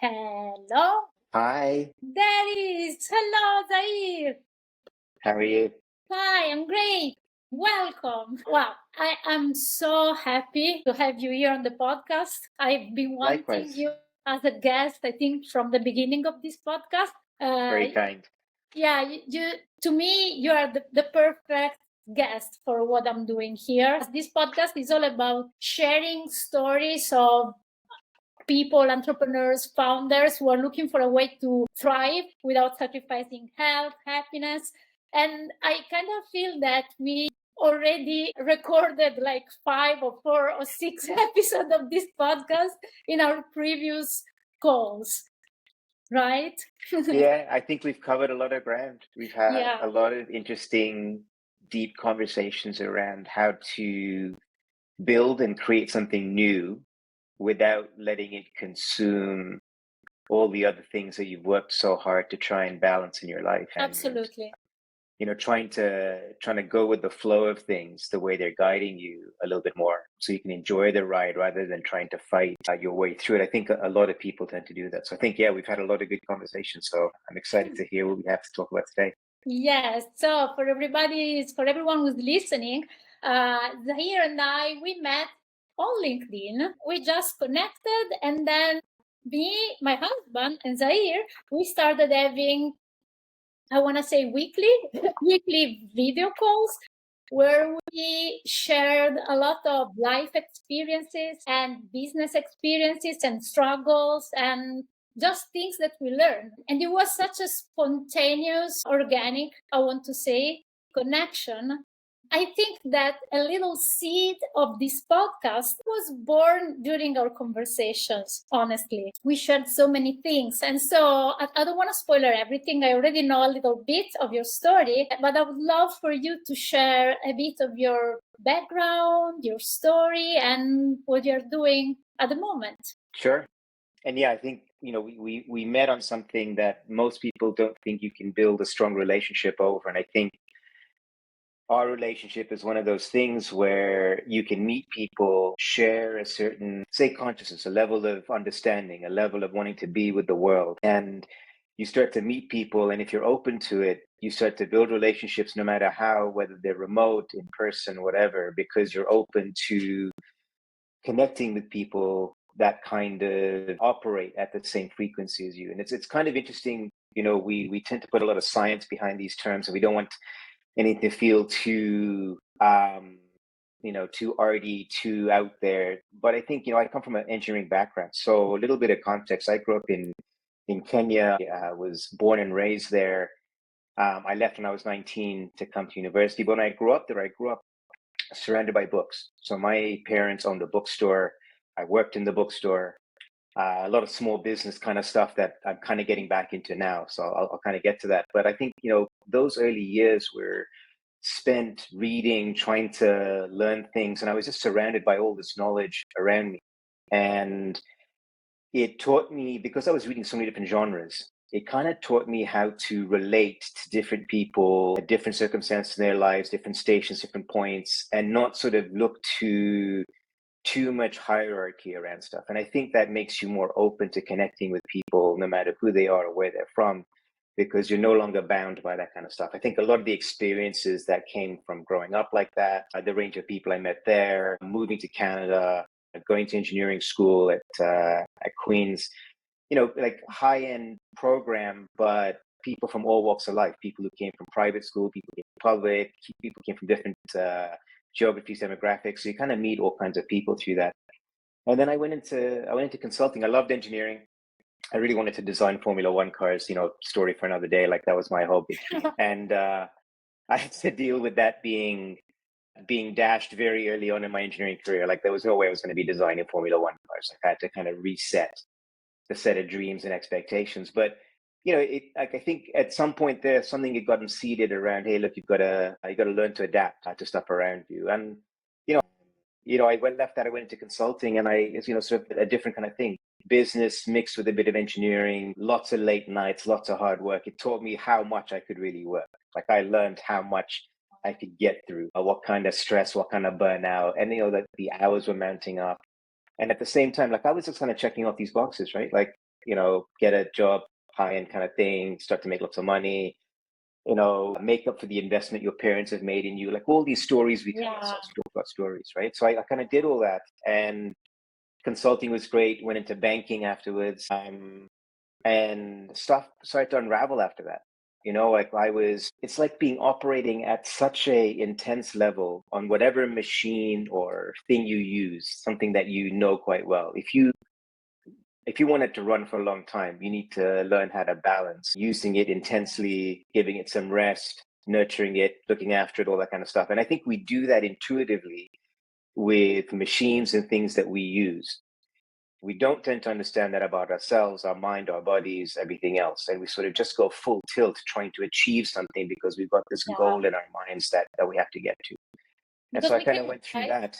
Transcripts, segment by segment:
Hello, Hi, there is. Hello, Zahheer. how are you? Hi, I'm great. Welcome. Wow, I am so happy to have you here on the podcast. I've been wanting Likewise, you as a guest, I think, from the beginning of this podcast. very kind. Yeah, to me, you are the perfect guest for what I'm doing here. This podcast is all about sharing stories of people, entrepreneurs, founders who are looking for a way to thrive without sacrificing health, happiness. And I kind of feel that we already recorded like 5 or 4 or 6 episodes of this podcast in our previous calls, right? Yeah, I think we've covered a lot of ground. We've had Yeah, a lot of interesting, deep conversations around how to build and create something new without letting it consume all the other things that you've worked so hard to try and balance in your life. And absolutely. trying to go with the flow of things the way they're guiding you a little bit more so you can enjoy the ride rather than trying to fight your way through it. I think a lot of people tend to do that. So I think, yeah, we've had a lot of good conversations. So I'm excited to hear what we have to talk about today. Yes. So for everyone who's listening, Zahir and I, we met on LinkedIn. We just connected, and then me, my husband, and Zahir, we started having, I want to say, weekly video calls where we shared a lot of life experiences and business experiences and struggles and just things that we learned. And it was such a spontaneous, organic, I want to say, connection. I think that a little seed of this podcast was born during our conversations, honestly. We shared so many things. And so I don't want to spoiler everything. I already know a little bit of your story, but I would love for you to share a bit of your background, your story, and what you're doing at the moment. Sure. And yeah, I think, we met on something that most people don't think you can build a strong relationship over. And I think our relationship is one of those things where you can meet people, share a certain, say, consciousness, a level of understanding, a level of wanting to be with the world. And you start to meet people. And if you're open to it, you start to build relationships no matter how, whether they're remote, in person, whatever, because you're open to connecting with people that kind of operate at the same frequency as you. And it's kind of interesting. We tend to put a lot of science behind these terms, and we don't want anything to feel too too arty, too out there. But I think, I come from an engineering background. So a little bit of context. I grew up in Kenya. I was born and raised there. I left when I was 19 to come to university. But when I grew up there, I grew up surrounded by books. So my parents owned a bookstore. I worked in the bookstore. A lot of small business kind of stuff that I'm kind of getting back into now. So I'll kind of get to that. But I think, those early years were spent reading, trying to learn things. And I was just surrounded by all this knowledge around me. And it taught me, because I was reading so many different genres, it kind of taught me how to relate to different people, different circumstances in their lives, different stations, different points, and not sort of look too much hierarchy around stuff. And I think that makes you more open to connecting with people, no matter who they are or where they're from, because you're no longer bound by that kind of stuff. I think a lot of the experiences that came from growing up like that, the range of people I met there, moving to Canada, going to engineering school at Queen's, like high-end program, but people from all walks of life, people who came from private school, people who came from public, people came from different geographies, demographics. So you kind of meet all kinds of people through that. And then I went into consulting. I loved engineering. I really wanted to design Formula One cars, story for another day. Like that was my hobby. And I had to deal with that being dashed very early on in my engineering career. Like there was no way I was going to be designing Formula One cars. Like I had to kind of reset the set of dreams and expectations. But I think at some point there's something that got seeded around. Hey, look, you got to learn to adapt to stuff around you. And I left that. I went into consulting, and sort of a different kind of thing. Business mixed with a bit of engineering, lots of late nights, lots of hard work. It taught me how much I could really work. Like I learned how much I could get through, what kind of stress, what kind of burnout, and that the hours were mounting up. And at the same time, like I was just kind of checking off these boxes, right? Like get a job, high-end kind of thing, start to make lots of money, make up for the investment your parents have made in you. Like all these stories we tell ourselves, we talk about stories, right? So I kind of did all that, and consulting was great. Went into banking afterwards, and stuff started to unravel after that. It's like being operating at such a intense level on whatever machine or thing you use, something that you know quite well. If you want it to run for a long time, you need to learn how to balance using it intensely, giving it some rest, nurturing it, looking after it, all that kind of stuff. And I think we do that intuitively with machines and things that we use. We don't tend to understand that about ourselves, our mind, our bodies, everything else. And we sort of just go full tilt trying to achieve something because we've got this goal in our minds that we have to get to. And so I kind of went through that.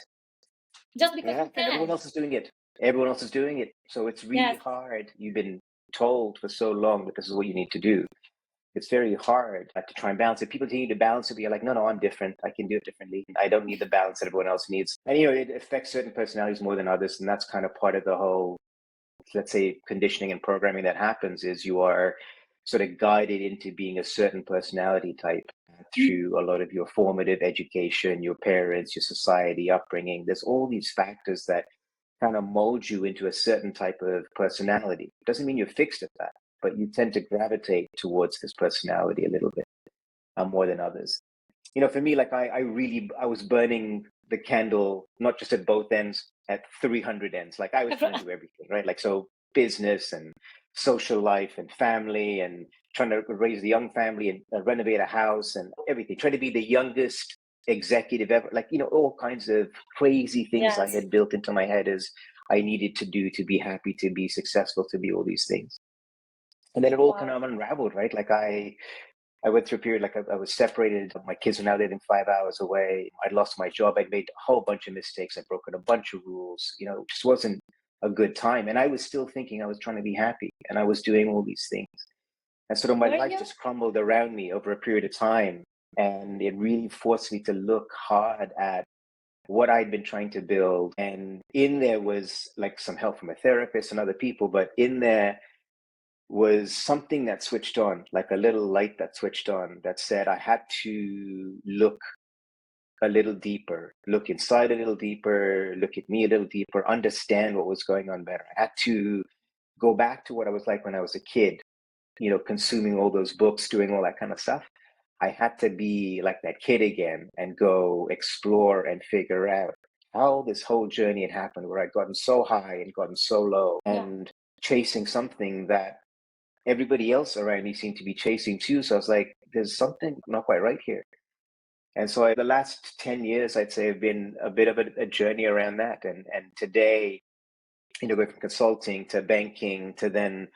Just because and everyone else is doing it. Everyone else is doing it. So it's really hard. You've been told for so long that this is what you need to do. It's very hard to try and balance it. People continue to balance it, but you're like, no, I'm different. I can do it differently. I don't need the balance that everyone else needs. And, it affects certain personalities more than others. And that's kind of part of the whole, let's say, conditioning and programming that happens is you are sort of guided into being a certain personality type through a lot of your formative education, your parents, your society, upbringing. There's all these factors that kind of mold you into a certain type of personality. It doesn't mean you're fixed at that, but you tend to gravitate towards this personality a little bit more than others. For me, like I was burning the candle, not just at both ends, at 300 ends. Like I was trying to do everything, right? Like, so business and social life and family and trying to raise the young family and renovate a house and everything, trying to be the youngest executive ever, like, all kinds of crazy things I had built into my head as I needed to do to be happy, to be successful, to be all these things. And then it all kind of unraveled, right? Like I went through a period, like I was separated. My kids were now living 5 hours away. I'd lost my job. I'd made a whole bunch of mistakes. I'd broken a bunch of rules. It just wasn't a good time. And I was still thinking I was trying to be happy and I was doing all these things. And sort of my life just crumbled around me over a period of time. And it really forced me to look hard at what I'd been trying to build. And in there was like some help from a therapist and other people, but in there was something that switched on, like a little light that switched on that said I had to look a little deeper, look inside a little deeper, look at me a little deeper, understand what was going on better. I had to go back to what I was like when I was a kid, consuming all those books, doing all that kind of stuff. I had to be like that kid again and go explore and figure out how this whole journey had happened, where I'd gotten so high and gotten so low and chasing something that everybody else around me seemed to be chasing too. So I was like, there's something not quite right here. And so the last 10 years, I'd say, have been a bit of a journey around that. And today, going from consulting to banking to then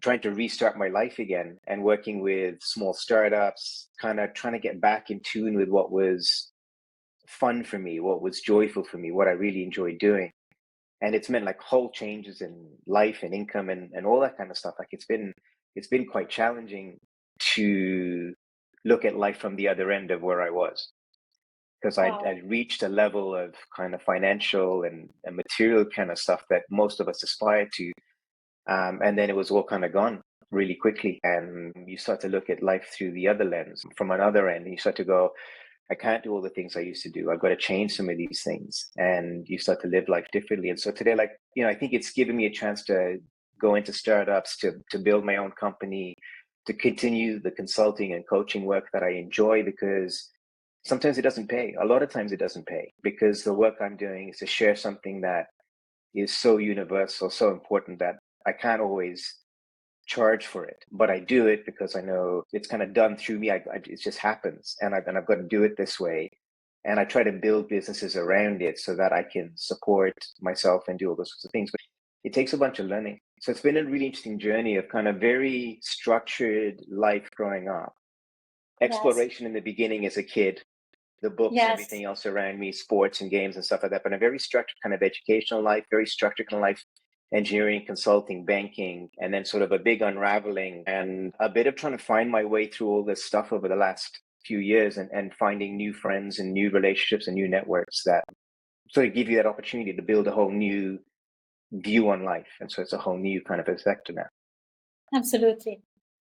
trying to restart my life again and working with small startups, kind of trying to get back in tune with what was fun for me, what was joyful for me, what I really enjoyed doing. And it's meant like whole changes in life and income and all that kind of stuff. Like it's been quite challenging to look at life from the other end of where I was, because I'd reached a level of kind of financial and material kind of stuff that most of us aspire to. And then it was all kind of gone really quickly. And you start to look at life through the other lens from another end. And you start to go, I can't do all the things I used to do. I've got to change some of these things. And you start to live life differently. And so today, like, I think it's given me a chance to go into startups, to build my own company, to continue the consulting and coaching work that I enjoy, because sometimes it doesn't pay. A lot of times it doesn't pay, because the work I'm doing is to share something that is so universal, so important, that I can't always charge for it, but I do it because I know it's kind of done through me. It just happens, and I've got to do it this way. And I try to build businesses around it so that I can support myself and do all those sorts of things. But it takes a bunch of learning. So it's been a really interesting journey of kind of very structured life growing up. Exploration in the beginning as a kid, the books and everything else around me, sports and games and stuff like that, but a very structured kind of educational life, very structured kind of life, engineering, consulting, banking, and then sort of a big unraveling and a bit of trying to find my way through all this stuff over the last few years, and finding new friends and new relationships and new networks that sort of give you that opportunity to build a whole new view on life. And so it's a whole new kind of perspective now. Absolutely.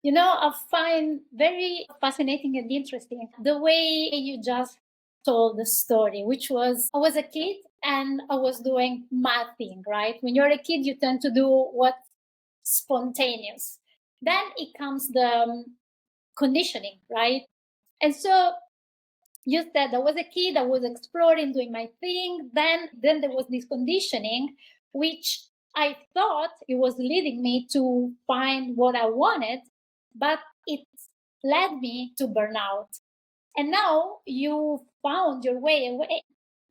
You know, I find very fascinating and interesting the way you just told the story, which was I was a kid and I was doing my thing, right? When you're a kid, you tend to do what's spontaneous. Then it comes the conditioning, right? And so you said I was a kid, I was exploring, doing my thing. Then there was this conditioning, which I thought it was leading me to find what I wanted, but it led me to burnout. And now you found your way away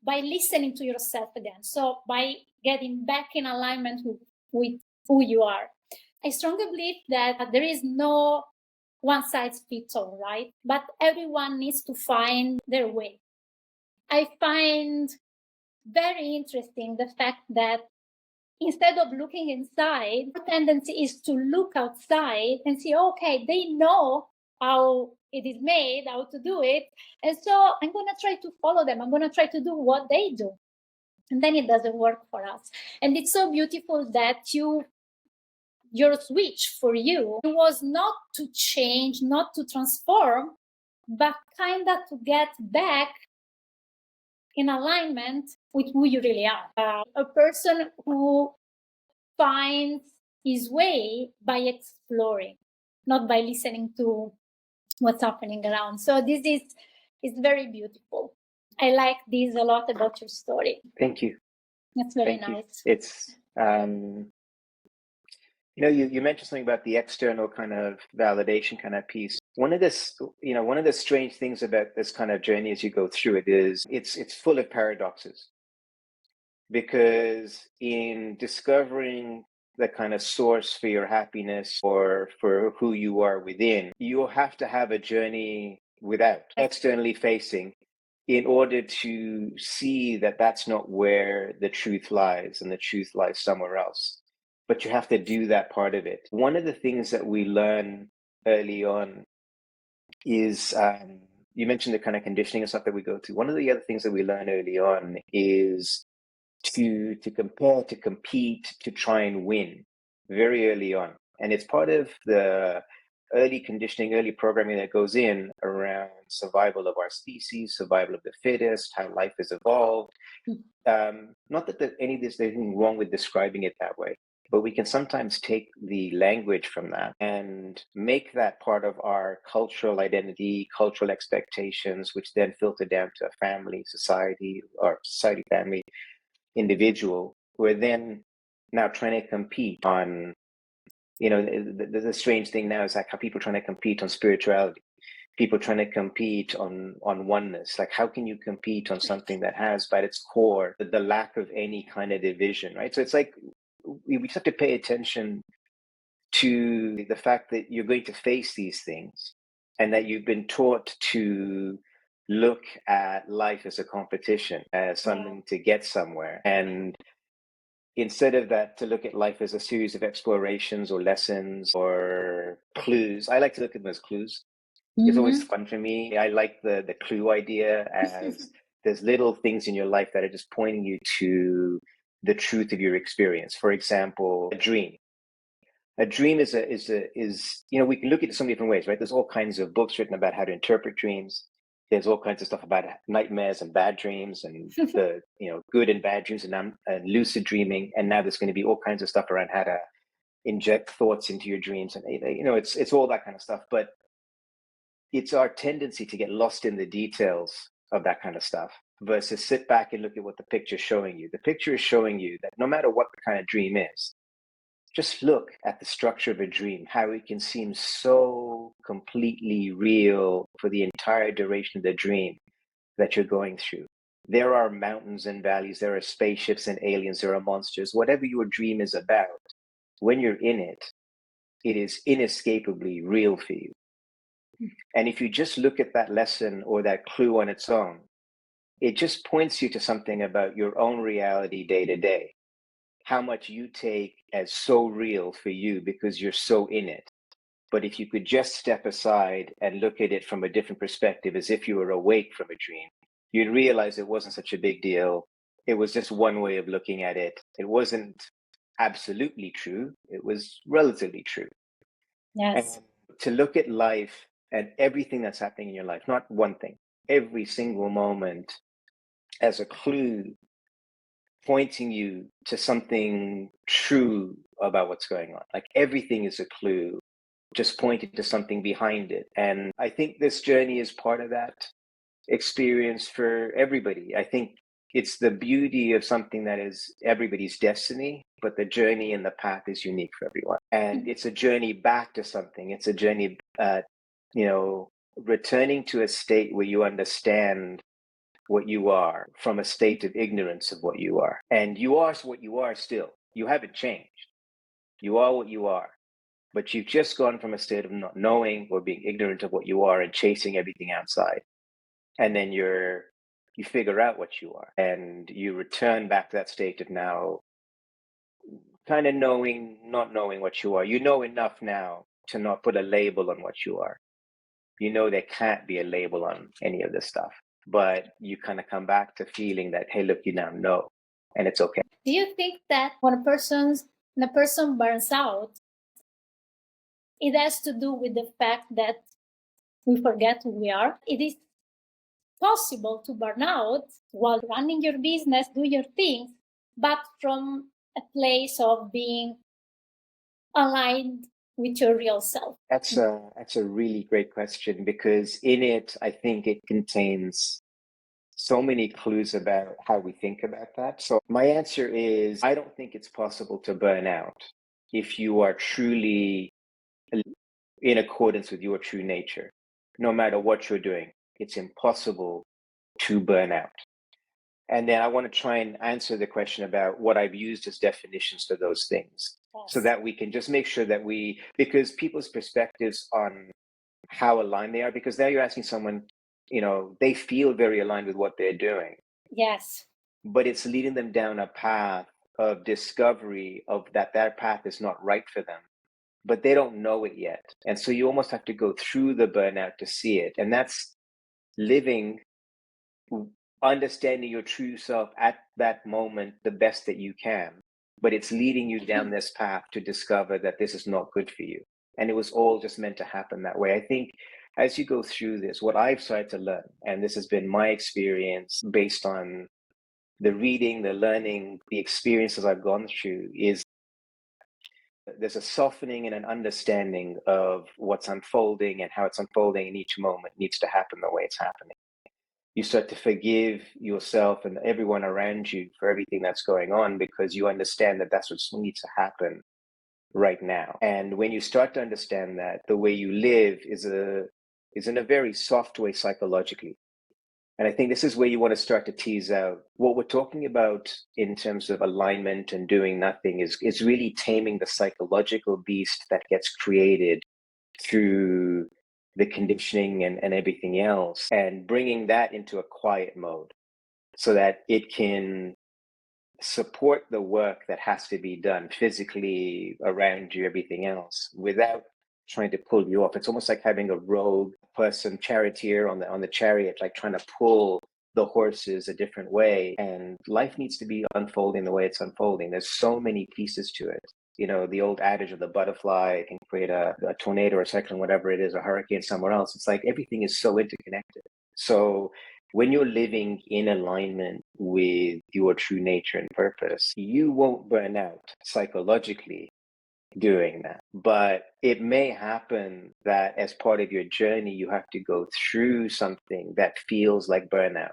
by listening to yourself again. So by getting back in alignment with who you are. I strongly believe that there is no one size fits all, right? But everyone needs to find their way. I find very interesting the fact that instead of looking inside, the tendency is to look outside and see, okay, they know how it is made, how to do it. And so I'm going to try to follow them. I'm going to try to do what they do. And then it doesn't work for us. And it's so beautiful that your switch for you was not to change, not to transform, but kind of to get back in alignment with who you really are. A person who finds his way by exploring, not by listening to what's happening around. So this is very beautiful. I like this a lot about your story. Thank you. That's very nice. It's you mentioned something about the external kind of validation kind of piece. One of the strange things about this kind of journey as you go through it is it's full of paradoxes. Because in discovering the kind of source for your happiness or for who you are within, you'll have to have a journey without, externally facing, in order to see that that's not where the truth lies and the truth lies somewhere else. But you have to do that part of it. One of the things that we learn early on is, you mentioned the kind of conditioning and stuff that we go through. One of the other things that we learn early on is to compare, to compete, to try and win very early on. And it's part of the early conditioning, early programming that goes in around survival of our species, survival of the fittest, how life has evolved. Not that any of this, there's anything wrong with describing it that way, but we can sometimes take the language from that and make that part of our cultural identity, cultural expectations, which then filter down to a family, society, or society, family, individual, who are then now trying to compete on, the strange thing now is like how people are trying to compete on spirituality, people trying to compete on oneness. Like, how can you compete on something that has by its core the lack of any kind of division, right? So it's like we just have to pay attention to the fact that you're going to face these things and that you've been taught to look at life as a competition, as something to get somewhere. And instead of that, to look at life as a series of explorations or lessons or clues. I like to look at them as clues. It's always fun for me. I like the clue idea as there's little things in your life that are just pointing you to the truth of your experience. For example, a dream. A dream is we can look at it so many different ways, right? There's all kinds of books written about how to interpret dreams. There's all kinds of stuff about nightmares and bad dreams and the good and bad dreams and lucid dreaming. And now there's going to be all kinds of stuff around how to inject thoughts into your dreams, and it's all that kind of stuff. But it's our tendency to get lost in the details of that kind of stuff versus sit back and look at what the picture is showing you. The picture is showing you that no matter what the kind of dream is, just look at the structure of a dream, how it can seem so completely real for the entire duration of the dream that you're going through. There are mountains and valleys, there are spaceships and aliens, there are monsters. Whatever your dream is about, when you're in it, it is inescapably real for you. And if you just look at that lesson or that clue on its own, it just points you to something about your own reality day to day. How much you take as so real for you because you're so in it. But if you could just step aside and look at it from a different perspective, as if you were awake from a dream, you'd realize it wasn't such a big deal. It was just one way of looking at it. It wasn't absolutely true. It was relatively true. Yes. And to look at life and everything that's happening in your life, not one thing, every single moment as a clue pointing you to something true about what's going on. Like everything is a clue, just pointing to something behind it. And I think this journey is part of that experience for everybody. I think it's the beauty of something that is everybody's destiny, but the journey and the path is unique for everyone. And it's a journey back to something. It's a journey, returning to a state where you understand what you are from a state of ignorance of what you are. And you are what you are still. You haven't changed. You are what you are. But you've just gone from a state of not knowing or being ignorant of what you are and chasing everything outside. And then you figure out what you are and you return back to that state of now kind of not knowing what you are. You know enough now to not put a label on what you are. You know there can't be a label on any of this stuff, but you kind of come back to feeling that, hey, look, you now know, and it's okay. Do you think that when a person burns out, it has to do with the fact that we forget who we are? It is possible to burn out while running your business, do your things, but from a place of being aligned with your real self. That's a really great question, because in it, I think it contains so many clues about how we think about that. So my answer is, I don't think it's possible to burn out if you are truly in accordance with your true nature. No matter what you're doing, it's impossible to burn out. And then I want to try and answer the question about what I've used as definitions for those things, so that we can just make sure that because people's perspectives on how aligned they are, because now you're asking someone, they feel very aligned with what they're doing. Yes. But it's leading them down a path of discovery of that path is not right for them, but they don't know it yet. And so you almost have to go through the burnout to see it. And that's living, understanding your true self at that moment the best that you can. But it's leading you down this path to discover that this is not good for you. And it was all just meant to happen that way. I think as you go through this, what I've started to learn, and this has been my experience based on the reading, the learning, the experiences I've gone through, is there's a softening and an understanding of what's unfolding, and how it's unfolding in each moment needs to happen the way it's happening. You start to forgive yourself and everyone around you for everything that's going on, because you understand that that's what needs to happen right now. And when you start to understand that, the way you live is in a very soft way psychologically. And I think this is where you want to start to tease out what we're talking about in terms of alignment and doing nothing is really taming the psychological beast that gets created through the conditioning and everything else, and bringing that into a quiet mode so that it can support the work that has to be done physically around you, everything else, without trying to pull you off. It's almost like having a rogue person, charioteer on the chariot, like trying to pull the horses a different way. And life needs to be unfolding the way it's unfolding. There's so many pieces to it. The old adage of the butterfly can create a tornado or a cyclone, whatever it is, a hurricane somewhere else. It's like everything is so interconnected. So when you're living in alignment with your true nature and purpose, you won't burn out psychologically doing that. But it may happen that as part of your journey, you have to go through something that feels like burnout.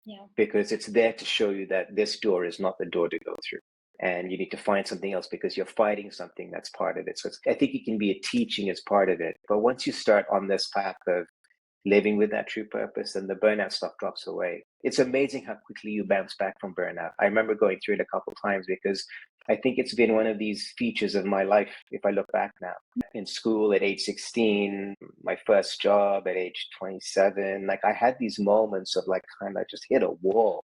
Yeah. Because it's there to show you that this door is not the door to go through. And you need to find something else because you're fighting something that's part of it. So I think it can be a teaching as part of it. But once you start on this path of living with that true purpose, and the burnout stuff drops away. It's amazing how quickly you bounce back from burnout. I remember going through it a couple of times, because I think it's been one of these features of my life. If I look back now, in school at age 16, my first job at age 27, like I had these moments of like kind of just hit a wall,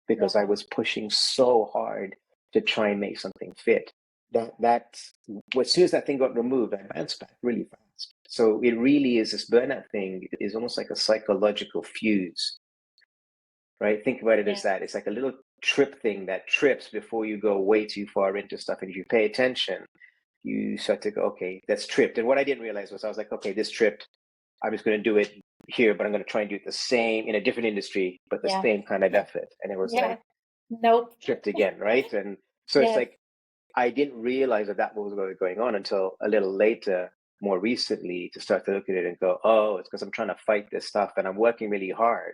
because I was pushing so hard to try and make something fit. That as soon as that thing got removed, I bounced back really fast. So it really is, this burnout thing is almost like a psychological fuse, right? Think about it as that. It's like a little trip thing that trips before you go way too far into stuff. And if you pay attention, you start to go, okay, that's tripped. And what I didn't realize was I was like, okay, this tripped. I'm just going to do it here, but I'm going to try and do it the same in a different industry, but the same kind of effort. And it was like, nope. tripped again, right? And so it's like, I didn't realize that that was going on until a little later, more recently, to start to look at it and go, oh, it's because I'm trying to fight this stuff and I'm working really hard,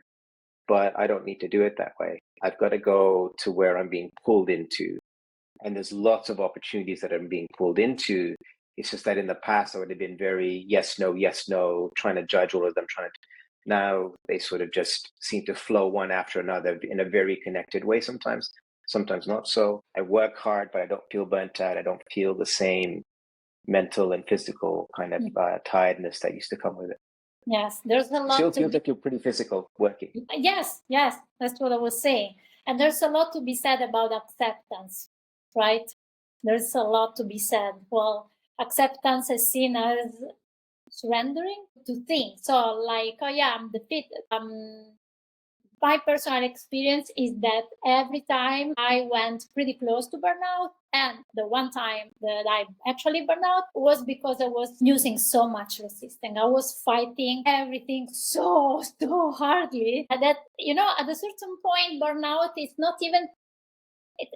but I don't need to do it that way. I've got to go to where I'm being pulled into. And there's lots of opportunities that I'm being pulled into. It's just that in the past, I would have been very yes, no, trying to judge all of them, trying to. Now they sort of just seem to flow one after another in a very connected way sometimes, sometimes not so. I work hard, but I don't feel burnt out. I don't feel the same mental and physical kind of tiredness that used to come with it. Yes, there's a lot. Still feels like you're pretty physical working. Yes, that's what I was saying. And there's a lot to be said about acceptance, right? There's a lot to be said. Well, acceptance is seen as surrendering to things. So like, oh yeah, I'm defeated. My personal experience is that every time I went pretty close to burnout, and the one time that I actually burned out was because I was using so much resistance. I was fighting everything so hardly that, at a certain point, burnout is not even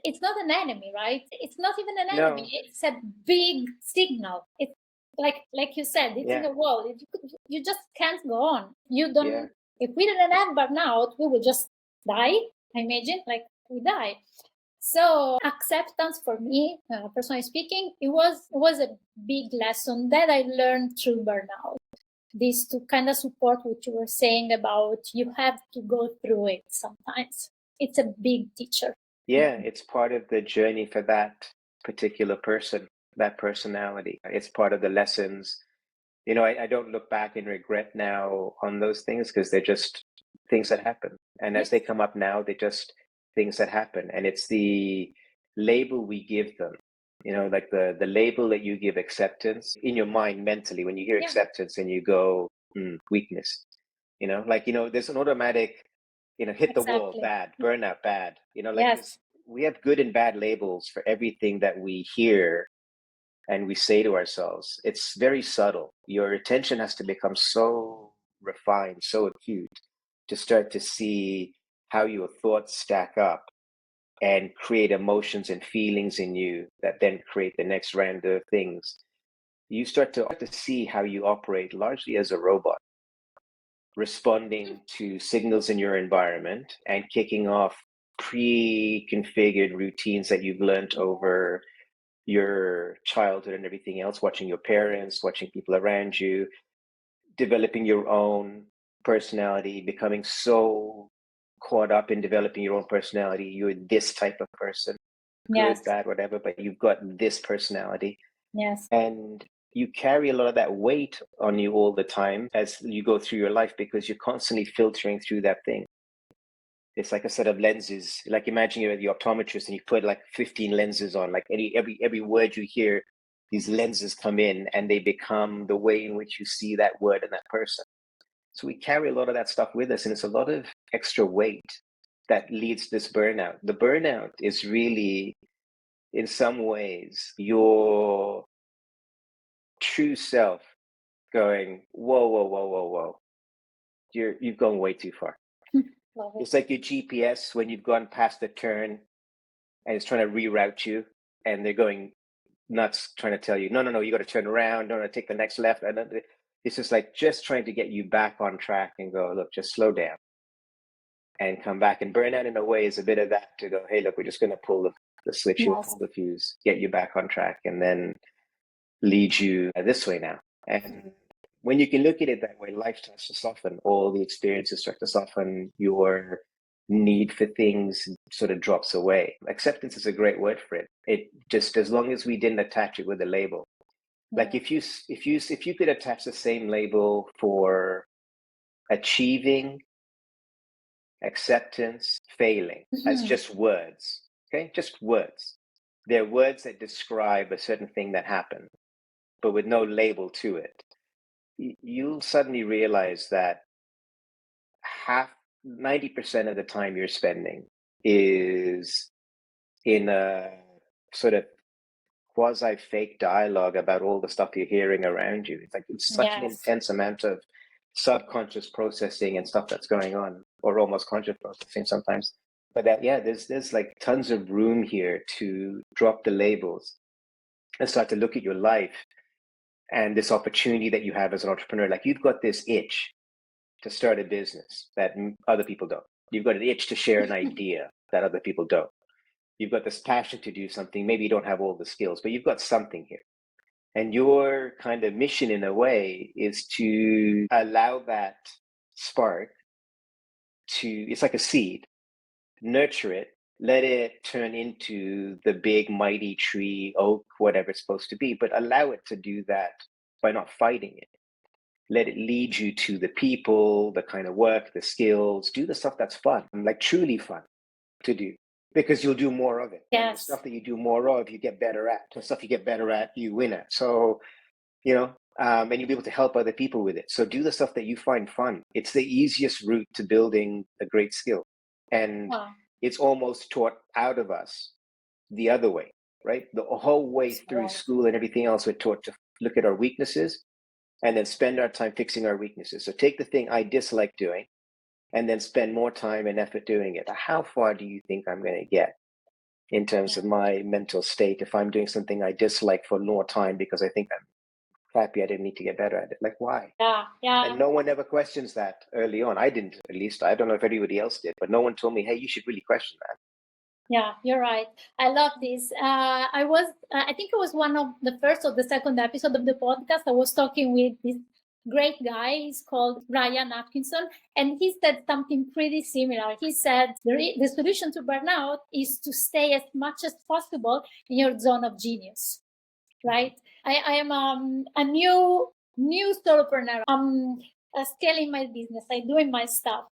it's not an enemy, right? It's not even an enemy. No. It's a big signal. It's like you said, it's in the wall. You just can't go on. You don't. Yeah. If we didn't have burnout, we would just die. I imagine, like we die. So acceptance for me, personally speaking, it was a big lesson that I learned through burnout. This to kind of support what you were saying about you have to go through it sometimes. It's a big teacher. Yeah, it's part of the journey for that particular person, that personality. It's part of the lessons. I don't look back and regret now on those things because they're just things that happen. And as they come up now, they're just things that happen. And it's the label we give them, like the label that you give acceptance in your mind mentally. When you hear acceptance and you go, weakness, there's an automatic, hit the wall, bad, burnout, bad, this, we have good and bad labels for everything that we hear and we say to ourselves. It's very subtle. Your attention has to become so refined, so acute to start to see how your thoughts stack up and create emotions and feelings in you that then create the next round of things. You start to see how you operate largely as a robot, responding to signals in your environment and kicking off pre-configured routines that you've learned over your childhood and everything else, watching your parents, watching people around you, developing your own personality, becoming so caught up in developing your own personality. You're this type of person, good, bad, whatever, but you've got this personality. Yes. And you carry a lot of that weight on you all the time as you go through your life because you're constantly filtering through that thing. It's like a set of lenses. Like imagine you're the optometrist and you put like 15 lenses on. Like every word you hear, these lenses come in and they become the way in which you see that word and that person. So we carry a lot of that stuff with us, and it's a lot of extra weight that leads to this burnout. The burnout is really, in some ways, your true self going, whoa, whoa, whoa, whoa, whoa. You've gone way too far. It's like your GPS when you've gone past the turn and it's trying to reroute you and they're going nuts trying to tell you, no, you got to turn around, no, take the next left. And it's just like just trying to get you back on track and go, look, just slow down and come back. And burnout in a way is a bit of that to go, hey, look, we're just going to pull the switch, you'll pull the fuse, get you back on track and then lead you this way now. And when you can look at it that way, life starts to soften, all the experiences start to soften, your need for things sort of drops away. Acceptance is a great word for it. It just, as long as we didn't attach it with a label. Like if you could attach the same label for achieving, acceptance, failing as just words, okay? Just words. They're words that describe a certain thing that happened, but with no label to it. You'll suddenly realize that 90% of the time you're spending is in a sort of quasi-fake dialogue about all the stuff you're hearing around you. It's like it's such an intense amount of subconscious processing and stuff that's going on, or almost conscious processing sometimes. But that, yeah, there's like tons of room here to drop the labels and start to look at your life and this opportunity that you have as an entrepreneur. Like, you've got this itch to start a business that other people don't. You've got an itch to share an idea that other people don't. You've got this passion to do something. Maybe you don't have all the skills, but you've got something here. And your kind of mission in a way is to allow that spark to, it's like a seed, nurture it, let it turn into the big mighty tree, oak, whatever it's supposed to be, but allow it to do that by not fighting it. Let it lead you to the people, the kind of work, the skills, do the stuff that's fun, like truly fun to do, because you'll do more of it. And the stuff that you do more of, you get better at. The stuff you get better at, you win at. So, you know, and you'll be able to help other people with it. So do the stuff that you find fun. It's the easiest route to building a great skill. And it's almost taught out of us the other way, right? The whole way through school and everything else, we're taught to look at our weaknesses and then spend our time fixing our weaknesses. So take the thing I dislike doing and then spend more time and effort doing it. How far do you think I'm going to get in terms of my mental state if I'm doing something I dislike for more time because I think I'm crappy, I didn't need to get better at it? Like, why? And no one ever questions that early on. I didn't, at least. I don't know if anybody else did, but no one told me, hey, you should really question that. Yeah, you're right. I love this. I think it was one of the first or the second episode of the podcast. I was talking with this great guy. He's called Ryan Atkinson, and he said something pretty similar. He said the solution to burnout is to stay as much as possible in your zone of genius, right? I am a new solopreneur. I'm scaling my business. I'm doing my stuff.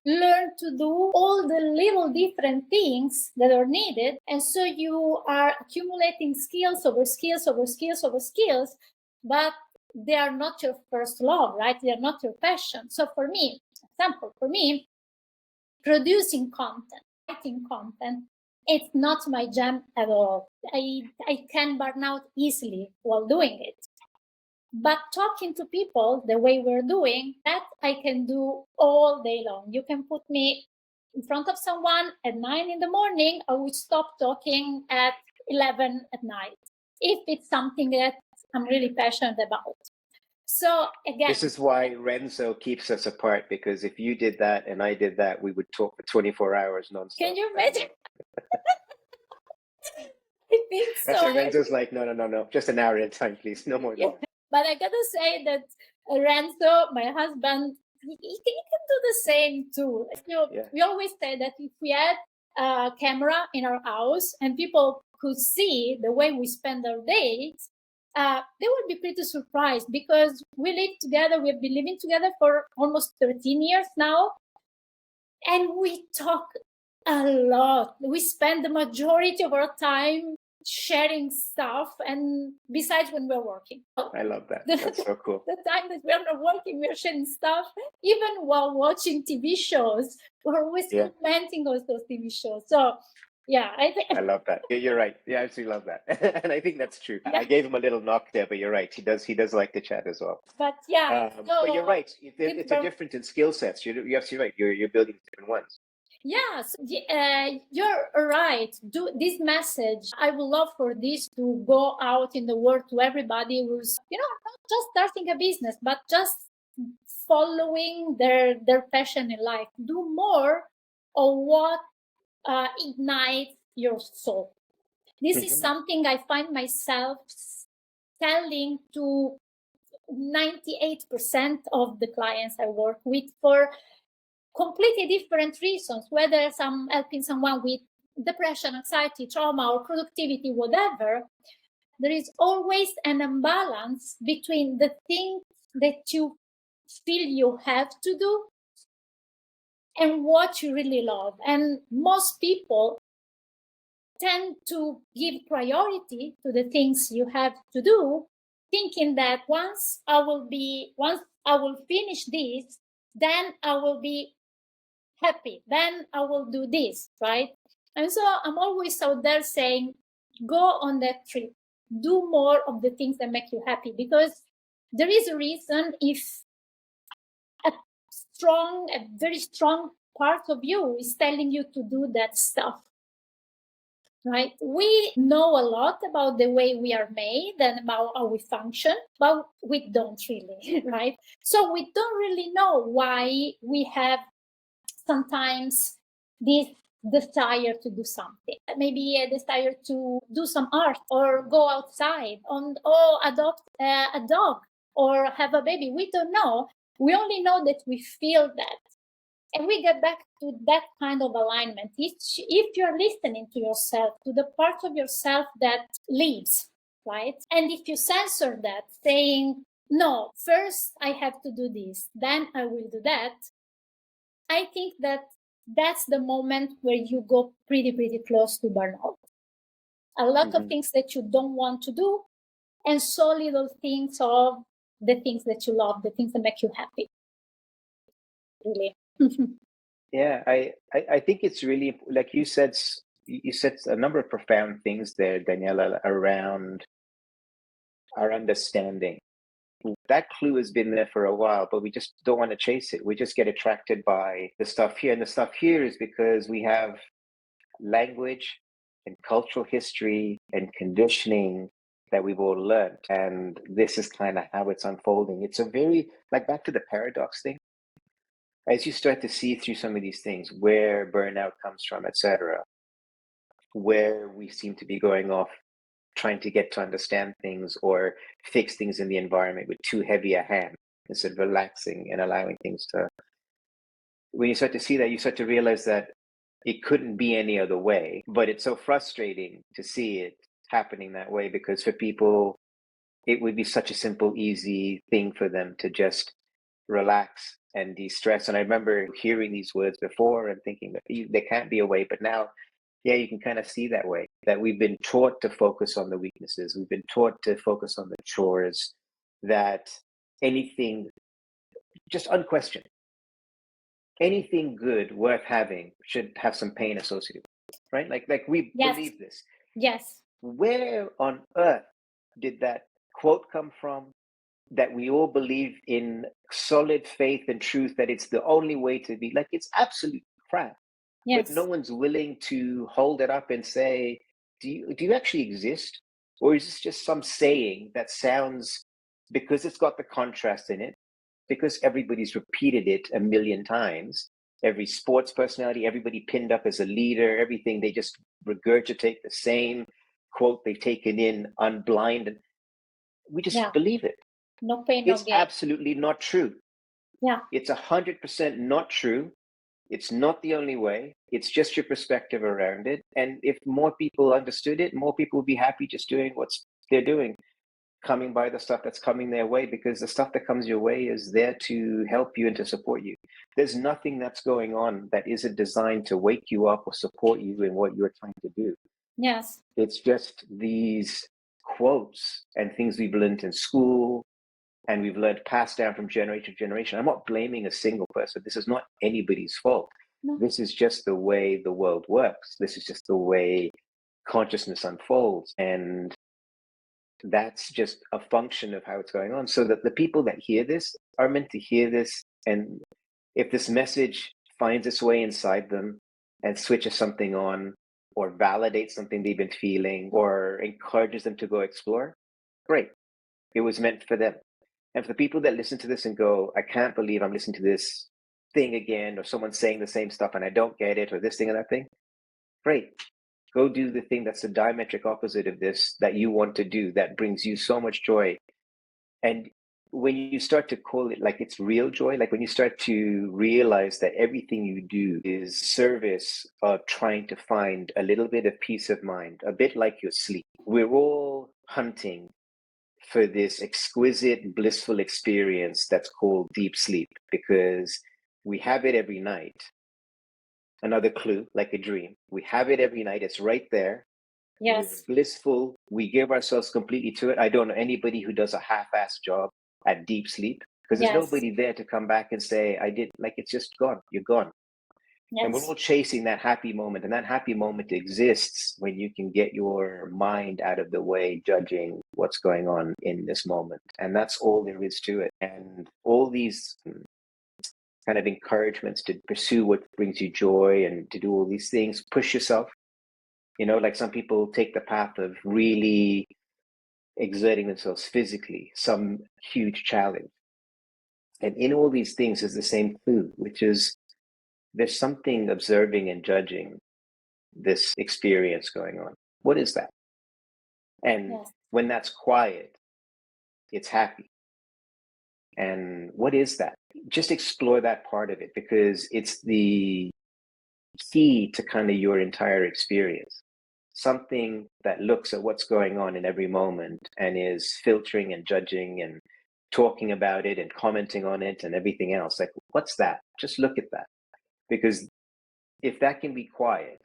Learn to do all the little different things that are needed. And so you are accumulating skills over skills over skills over skills, but they are not your first love, right? They are not your passion. So for me, producing content, writing content, it's not my jam at all. I can burn out easily while doing it. But talking to people the way we're doing, that I can do all day long. You can put me in front of someone at 9 in the morning, I would stop talking at 11 at night, if it's something that I'm really passionate about. So again, this is why Renzo keeps us apart, because if you did that and I did that, we would talk for 24 hours nonstop. Can you imagine? I think so. That's why Renzo's like, no, just an hour at a time, please, no more. But I gotta say that Renzo, my husband, he can do the same too. We always say that if we had a camera in our house and people could see the way we spend our days, they would be pretty surprised, because we live together. We've been living together for almost 13 years now. And we talk a lot. We spend the majority of our time sharing stuff, and besides when we're working. I love that. That's so cool. The time that we're not working, we're sharing stuff. Even while watching TV shows, we're always commenting on those TV shows. So yeah, I love that. You're right. Yeah, I absolutely love that. And I think that's true. I gave him a little knock there, but you're right. He does like to chat as well. But yeah. But you're right. It's a difference in skill sets. You're absolutely right. You're building different ones. Yes, you're right. Do this message. I would love for this to go out in the world to everybody who's, not just starting a business, but just following their passion in life. Do more of what ignites your soul. This is something I find myself telling to 98% of the clients I work with for completely different reasons, whether I'm helping someone with depression, anxiety, trauma, or productivity, whatever. There is always an imbalance between the things that you feel you have to do and what you really love. And most people tend to give priority to the things you have to do, thinking that once I will finish this, then I will be happy, then I will do this, right? And so I'm always out there saying, go on that trip, do more of the things that make you happy, because there is a reason if a very strong part of you is telling you to do that stuff, right? We know a lot about the way we are made and about how we function, but we don't really, right? So we don't really know why we have sometimes this desire to do something, maybe a desire to do some art or go outside or adopt a dog or have a baby. We don't know. We only know that we feel that. And we get back to that kind of alignment. If you're listening to yourself, to the part of yourself that lives, right? And if you censor that, saying, no, first I have to do this, then I will do that, I think that that's the moment where you go pretty close to burnout. A lot of things that you don't want to do, and so little things of the things that you love, the things that make you happy. Really. Yeah, I think it's really, like you said a number of profound things there, Daniela, around our understanding. That clue has been there for a while, but we just don't want to chase it. We just get attracted by the stuff here. And the stuff here is because we have language and cultural history and conditioning that we've all learned. And this is kind of how it's unfolding. It's a very, like, back to the paradox thing. As you start to see through some of these things, where burnout comes from, etc., where we seem to be going off trying to get to understand things or fix things in the environment with too heavy a hand instead of relaxing and allowing things to. When you start to see that, you start to realize that it couldn't be any other way. But it's so frustrating to see it happening that way, because for people, it would be such a simple, easy thing for them to just relax and de-stress. And I remember hearing these words before and thinking that there can't be a way, but now, yeah, you can kind of see that way, that we've been taught to focus on the weaknesses. We've been taught to focus on the chores, that anything, just unquestioned, anything good worth having should have some pain associated with it, right? Like we believe this. Yes. Where on earth did that quote come from? That we all believe in solid faith and truth, that it's the only way to be. Like, it's absolute crap. Yes. But no one's willing to hold it up and say, do you actually exist? Or is this just some saying that sounds, because it's got the contrast in it, because everybody's repeated it a million times, every sports personality, everybody pinned up as a leader, everything, they just regurgitate the same quote they've taken in unblind, and we just believe it. No pain, no It's gain. absolutely not true. Yeah. It's 100% not true. It's not the only way. It's just your perspective around it. And if more people understood it, more people would be happy just doing what they're doing, coming by the stuff that's coming their way, because the stuff that comes your way is there to help you and to support you. There's nothing that's going on that isn't designed to wake you up or support you in what you're trying to do. Yes. It's just these quotes and things we've learned in school, and we've learned passed down from generation to generation. I'm not blaming a single person. This is not anybody's fault. No. This is just the way the world works. This is just the way consciousness unfolds. And that's just a function of how it's going on. So that the people that hear this are meant to hear this. And if this message finds its way inside them and switches something on, or validates something they've been feeling, or encourages them to go explore, great. It was meant for them. And for the people that listen to this and go, I can't believe I'm listening to this thing again, or someone saying the same stuff and I don't get it, or this thing and that thing, great. Go do the thing that's the diametric opposite of this, that you want to do, that brings you so much joy. And when you start to call it like it's real joy, like when you start to realize that everything you do is service of trying to find a little bit of peace of mind, a bit like your sleep. We're all hunting for this exquisite, blissful experience that's called deep sleep, because we have it every night. Another clue, like a dream. We have it every night. It's right there. Yes. We're blissful. We give ourselves completely to it. I don't know anybody who does a half-assed job at deep sleep, because there's nobody there to come back and say, I did, like, it's just gone. You're gone. And we're Yes. all chasing that happy moment. And that happy moment exists when you can get your mind out of the way, judging what's going on in this moment. And that's all there is to it. And all these kind of encouragements to pursue what brings you joy and to do all these things, push yourself. Like some people take the path of really exerting themselves physically, some huge challenge. And in all these things is the same clue, which is there's something observing and judging this experience going on. What is that? And Yes. when that's quiet, it's happy. And what is that? Just explore that part of it, because it's the key to kind of your entire experience. Something that looks at what's going on in every moment and is filtering and judging and talking about it and commenting on it and everything else. Like, what's that? Just look at that. Because if that can be quiet,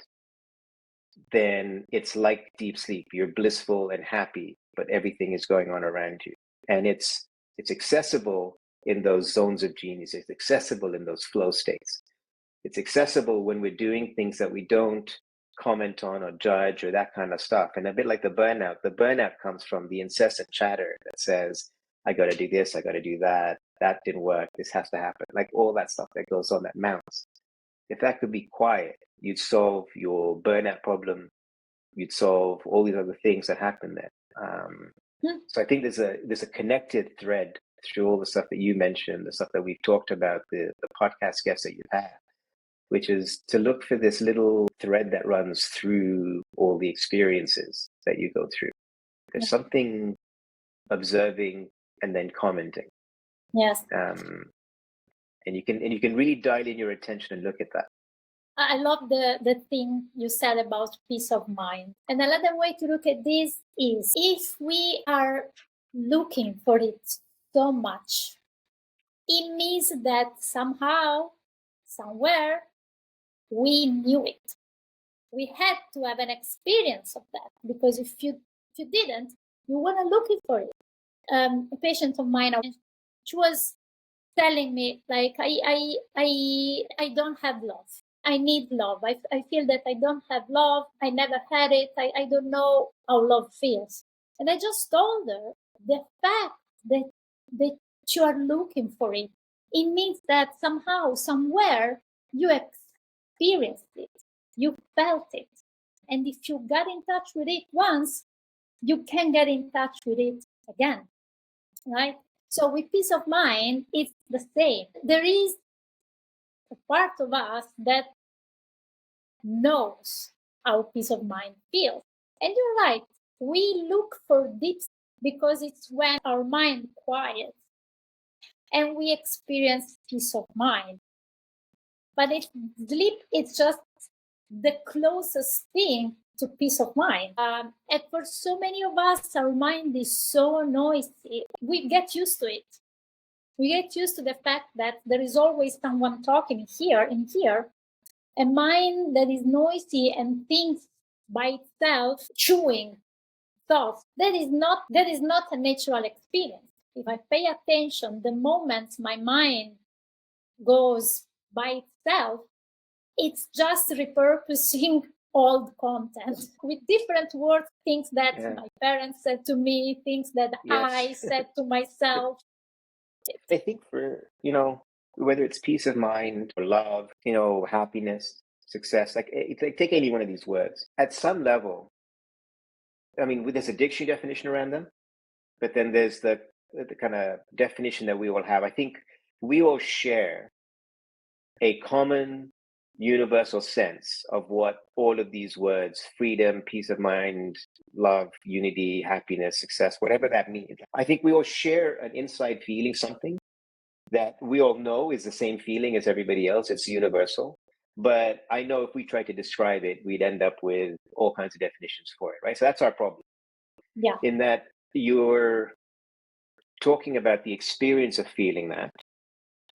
then it's like deep sleep. You're blissful and happy, but everything is going on around you. And it's accessible in those zones of genius. It's accessible in those flow states. It's accessible when we're doing things that we don't comment on or judge or that kind of stuff. And a bit like the burnout comes from the incessant chatter that says, I got to do this, I got to do that, that didn't work, this has to happen. Like all that stuff that goes on that mounts. If that could be quiet, you'd solve your burnout problem. You'd solve all these other things that happen there. So I think there's a connected thread through all the stuff that you mentioned, the stuff that we've talked about, the podcast guests that you've had, which is to look for this little thread that runs through all the experiences that you go through. There's something observing and then commenting. Yes. And you can really dial in your attention and look at that. I love the thing you said about peace of mind. And another way to look at this is if we are looking for it so much, it means that somehow, somewhere, we knew it. We had to have an experience of that, because if you didn't, you weren't looking for it. A patient of mine, she was telling me like, I don't have love. I need love. I feel that I don't have love. I never had it. I don't know how love feels. And I just told her the fact that you are looking for it, it means that somehow, somewhere, you experienced it. You felt it. And if you got in touch with it once, you can get in touch with it again. Right? So with peace of mind, it's the same. There is a part of us that knows how peace of mind feels. And you're right, we look for deep because it's when our mind quiets and we experience peace of mind. But sleep is just the closest thing to peace of mind. And for so many of us, our mind is so noisy. We get used to it. We get used to the fact that there is always someone talking here and here. A mind that is noisy and thinks by itself, chewing thoughts, that is not a natural experience. If I pay attention, the moment my mind goes by itself, it's just repurposing old content with different words, things that my parents said to me, things that I said to myself. I think for, whether it's peace of mind or love, happiness, success, like take any one of these words. At some level, I mean, there's a dictionary definition around them, but then there's the kind of definition that we all have. I think we all share a common universal sense of what all of these words, freedom, peace of mind, love, unity, happiness, success, whatever that means. I think we all share an inside feeling, something that we all know is the same feeling as everybody else. It's universal. But I know if we try to describe it, we'd end up with all kinds of definitions for it, right? So that's our problem. Yeah. In that you're talking about the experience of feeling that,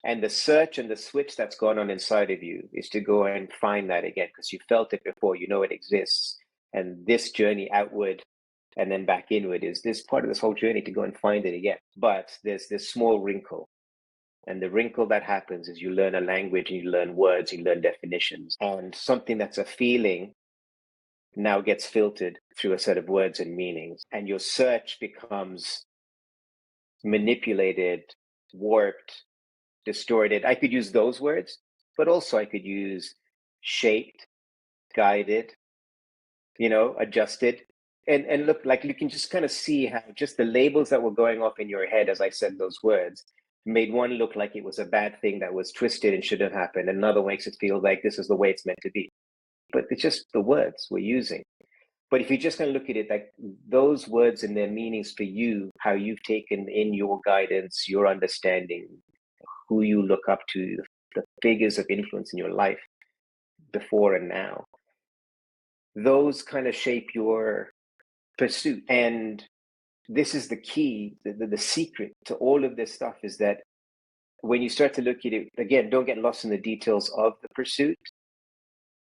and the search and the switch that's gone on inside of you is to go and find that again, because you felt it before, you know it exists. And this journey outward and then back inward is this part of this whole journey to go and find it again. But there's this small wrinkle. And the wrinkle that happens is you learn a language and you learn words, you learn definitions. And something that's a feeling now gets filtered through a set of words and meanings. And your search becomes manipulated, warped, distorted. I could use those words, but also I could use shaped, guided, adjusted. And look, like you can just kind of see how just the labels that were going off in your head as I said those words made one look like it was a bad thing that was twisted and shouldn't have happened. And another makes it feel like this is the way it's meant to be. But it's just the words we're using. But if you're just going to look at it like those words and their meanings for you, how you've taken in your guidance, your understanding, who you look up to, the figures of influence in your life before and now, those kind of shape your pursuit. And this is the key, the secret to all of this stuff is that when you start to look at it, again, don't get lost in the details of the pursuit.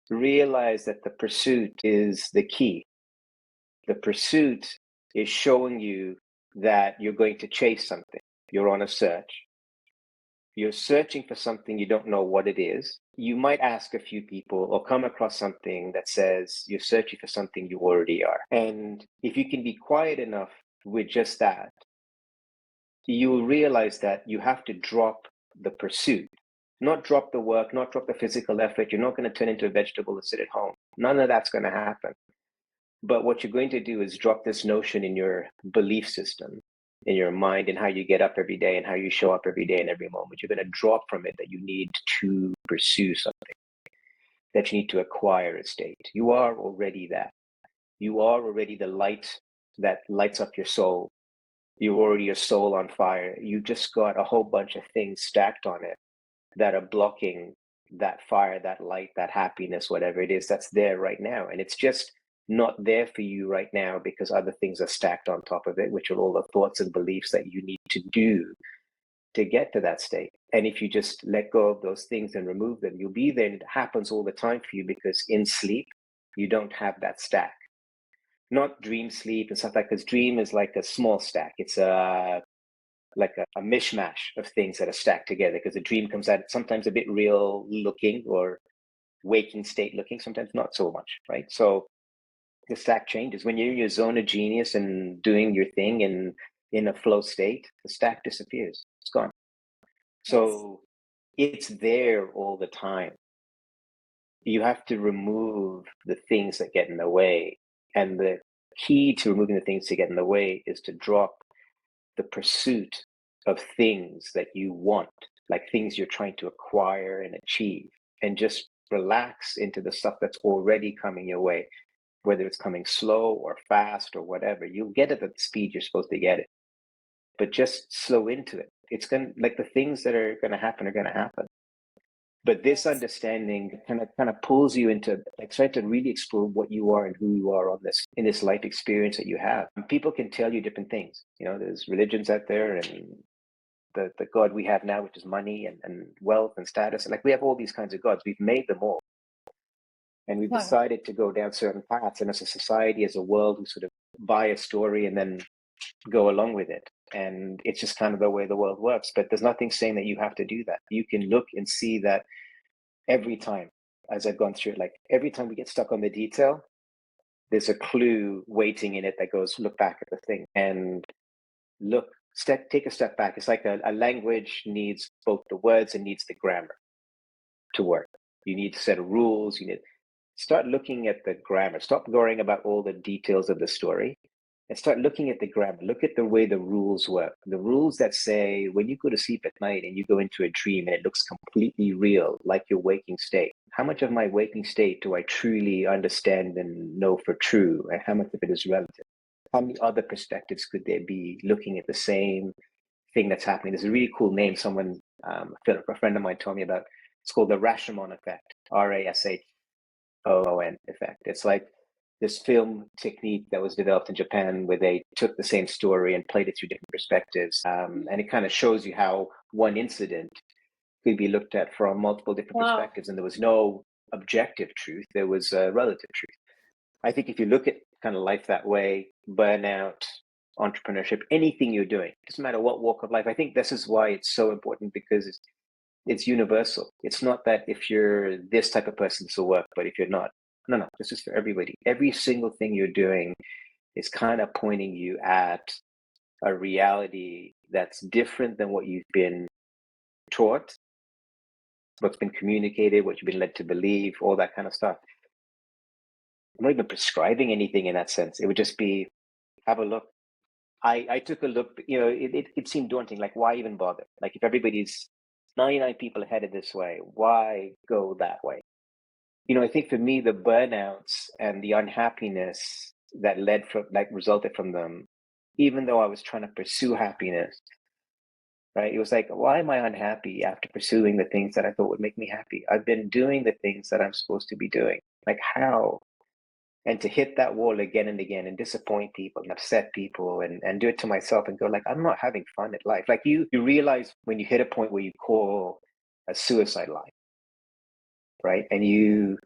Realize that the pursuit is the key. The pursuit is showing you that you're going to chase something. You're on a search. You're searching for something, you don't know what it is. You might ask a few people or come across something that says you're searching for something you already are. And if you can be quiet enough with just that, you will realize that you have to drop the pursuit, not drop the work, not drop the physical effort. You're not going to turn into a vegetable and sit at home. None of that's going to happen. But what you're going to do is drop this notion in your belief system, in your mind, and how you get up every day and how you show up every day and every moment. You're going to drop from it that you need to pursue something, that you need to acquire a state. You are already that. You are already the light that lights up your soul. You're already your soul on fire. You just got a whole bunch of things stacked on it that are blocking that fire, that light, that happiness, whatever it is that's there right now. And it's just not there for you right now because other things are stacked on top of it, which are all the thoughts and beliefs that you need to do to get to that state. And if you just let go of those things and remove them, you'll be there. And it happens all the time for you because in sleep, you don't have that stack. Not dream sleep and stuff like that, because dream is like a small stack. It's like a mishmash of things that are stacked together because the dream comes out sometimes a bit real looking or waking state looking, sometimes not so much, right? So the stack changes. When you're in your zone of genius and doing your thing and in a flow state, the stack disappears. It's gone. So it's there all the time. You have to remove the things that get in the way. And the key to removing the things that get in the way is to drop the pursuit of things that you want, like things you're trying to acquire and achieve, and just relax into the stuff that's already coming your way, whether it's coming slow or fast or whatever. You'll get it at the speed you're supposed to get it, but just slow into it. It's going to, like, the things that are going to happen are going to happen. But this understanding kind of pulls you into like trying to really explore what you are and who you are on this in this life experience that you have. And people can tell you different things. There's religions out there and the God we have now, which is money and wealth and status. And like we have all these kinds of gods. We've made them all. And we've decided to go down certain paths. And as a society, as a world, we sort of buy a story and then go along with it. And it's just kind of the way the world works. But there's nothing saying that you have to do that. You can look and see that every time, as I've gone through it, like every time we get stuck on the detail, there's a clue waiting in it that goes, look back at the thing and take a step back. It's like a language needs both the words and needs the grammar to work. You need a set of rules. You need start looking at the grammar. Stop worrying about all the details of the story and start looking at the grammar. Look at the way the rules work. The rules that say when you go to sleep at night and you go into a dream and it looks completely real, like your waking state. How much of my waking state do I truly understand and know for true? And how much of it is relative? How many other perspectives could there be looking at the same thing that's happening? There's a really cool name someone, a friend of mine told me about. It's called the Rashomon effect, Rashoon effect. It's like this film technique that was developed in Japan where they took the same story and played it through different perspectives. And it kind of shows you how one incident could be looked at from multiple different perspectives. And there was no objective truth. There was a relative truth. I think if you look at kind of life that way, burnout, entrepreneurship, anything you're doing, doesn't matter what walk of life. I think this is why it's so important, because it's universal. It's not that if you're this type of person, this will work, but if you're not, no, this is for everybody. Every single thing you're doing is kind of pointing you at a reality that's different than what you've been taught, what's been communicated, what you've been led to believe, all that kind of stuff. I'm not even prescribing anything in that sense. It would just be, have a look. I took a look, it seemed daunting. Like, why even bother? Like, if everybody's 99 people are headed this way, why go that way? I think for me, the burnouts and the unhappiness that resulted from them, even though I was trying to pursue happiness, right? It was like, why am I unhappy after pursuing the things that I thought would make me happy? I've been doing the things that I'm supposed to be doing. Like, how? And to hit that wall again and again and disappoint people and upset people and do it to myself and go, like, I'm not having fun at life. Like, you realize when you hit a point where you call a suicide line, right? And you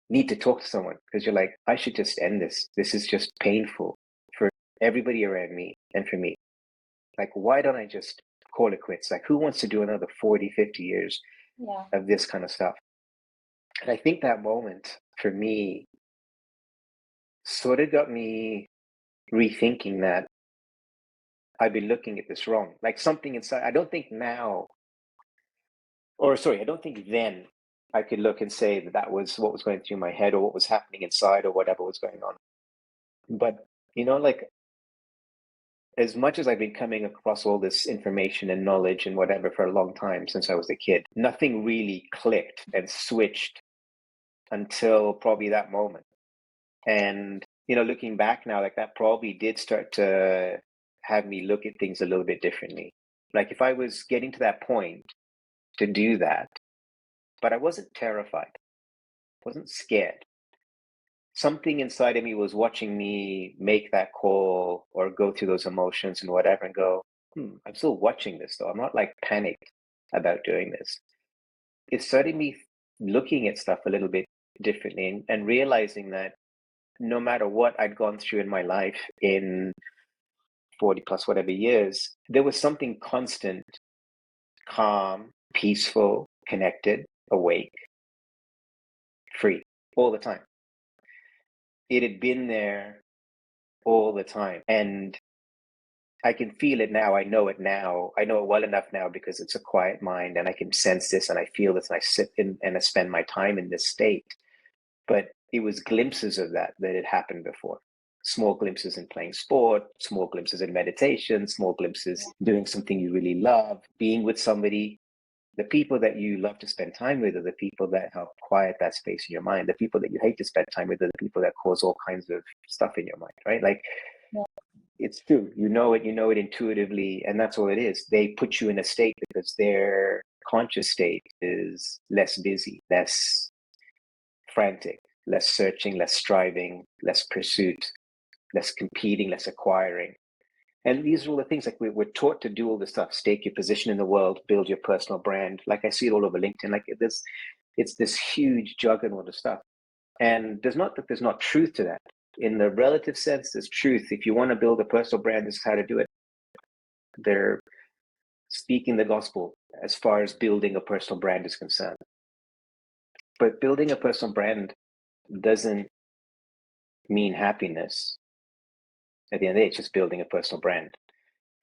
need to talk to someone because you're like, I should just end this. This is just painful for everybody around me and for me. Like, why don't I just call it quits? Like, who wants to do another 40, 50 years of this kind of stuff? And I think that moment for me sort of got me rethinking that I've been looking at this wrong. Like, something inside, I don't think then I could look and say that was what was going through my head or what was happening inside or whatever was going on. But, like, as much as I've been coming across all this information and knowledge and whatever for a long time since I was a kid, nothing really clicked and switched until probably that moment. And, looking back now, like, that probably did start to have me look at things a little bit differently. Like, if I was getting to that point to do that, but I wasn't terrified, wasn't scared. Something inside of me was watching me make that call or go through those emotions and whatever and go, I'm still watching this though. I'm not like panicked about doing this. It started me looking at stuff a little bit differently and realizing that no matter what I'd gone through in my life in 40 plus whatever years, there was something constant, calm, peaceful, connected, awake, free all the time. It had been there all the time. And I can feel it now. I know it now. I know it well enough now because it's a quiet mind and I can sense this and I feel this and I sit in and I spend my time in this state. But it was glimpses of that had happened before. Small glimpses in playing sport, small glimpses in meditation, small glimpses doing something you really love, being with somebody. The people that you love to spend time with are the people that help quiet that space in your mind. The people that you hate to spend time with are the people that cause all kinds of stuff in your mind, right? Like, it's true. You know it intuitively, and that's all it is. They put you in a state because their conscious state is less busy, less frantic, less searching, less striving, less pursuit, less competing, less acquiring. And these are all the things, like, we're taught to do all this stuff, stake your position in the world, build your personal brand. Like, I see it all over LinkedIn. Like, it's this huge juggernaut of stuff. And there's not truth to that. In the relative sense, there's truth. If you want to build a personal brand, this is how to do it. They're speaking the gospel as far as building a personal brand is concerned. But building a personal brand doesn't mean happiness. At the end of the day, it's just building a personal brand.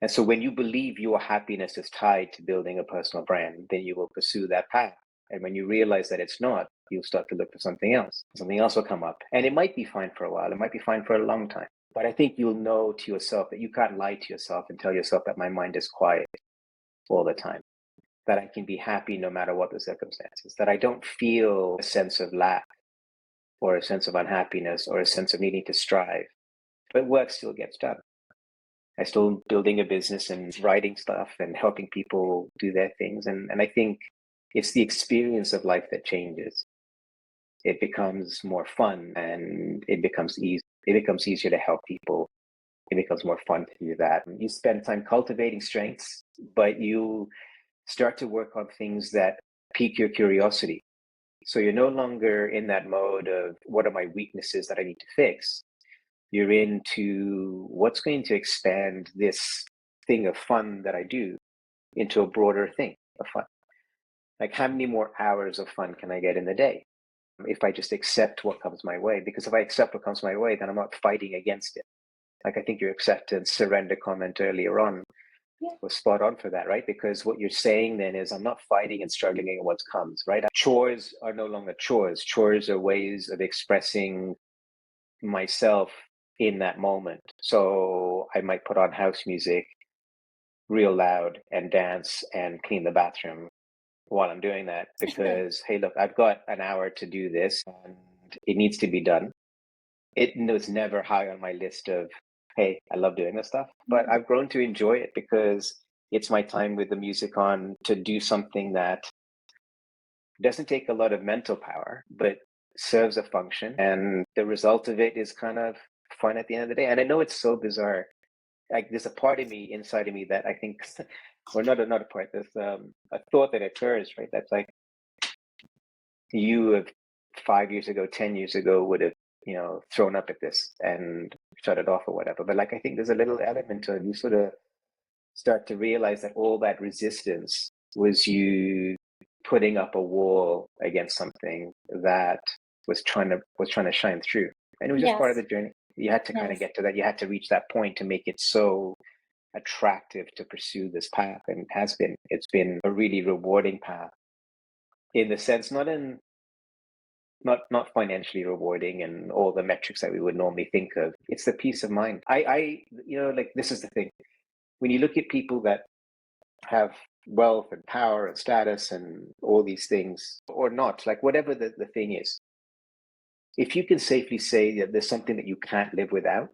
And so when you believe your happiness is tied to building a personal brand, then you will pursue that path. And when you realize that it's not, you'll start to look for something else. Something else will come up. And it might be fine for a while. It might be fine for a long time. But I think you'll know to yourself that you can't lie to yourself and tell yourself that my mind is quiet all the time, that I can be happy no matter what the circumstances, that I don't feel a sense of lack or a sense of unhappiness or a sense of needing to strive. But work still gets done. I'm still building a business and writing stuff and helping people do their things. And I think it's the experience of life that changes. It becomes more fun and it becomes easy. It becomes easier to help people. It becomes more fun to do that. You spend time cultivating strengths, but you start to work on things that pique your curiosity. So you're no longer in that mode of what are my weaknesses that I need to fix. You're into what's going to expand this thing of fun that I do into a broader thing of fun. Like, how many more hours of fun can I get in the day if I just accept what comes my way? Because if I accept what comes my way, then I'm not fighting against it. Like, I think your acceptance, surrender comment earlier on was spot on for that, right? Because what you're saying then is I'm not fighting and struggling against what comes, right? Chores are no longer chores. Chores are ways of expressing myself in that moment. So I might put on house music real loud and dance and clean the bathroom while I'm doing that because, hey, look, I've got an hour to do this and it needs to be done. It was never high on my list of, hey, I love doing this stuff, but I've grown to enjoy it because it's my time with the music on to do something that doesn't take a lot of mental power, but serves a function. And the result of it is kind of fun at the end of the day. And I know it's so bizarre. Like, there's a part of me inside of me that I think, or not a part, there's a thought that occurs, right? That's like, you of 5 years ago, 10 years ago would have, thrown up at this and shut it off or whatever. But like, I think there's a little element to it. You sort of start to realize that all that resistance was you putting up a wall against something that was trying to shine through. And it was just part of the journey. You had to kind of get to that. You had to reach that point to make it so attractive to pursue this path. And it has been. It's been a really rewarding path in the sense, not financially rewarding and all the metrics that we would normally think of. It's the peace of mind. I like, this is the thing. When you look at people that have wealth and power and status and all these things, or not, like, whatever the thing is, if you can safely say that there's something that you can't live without,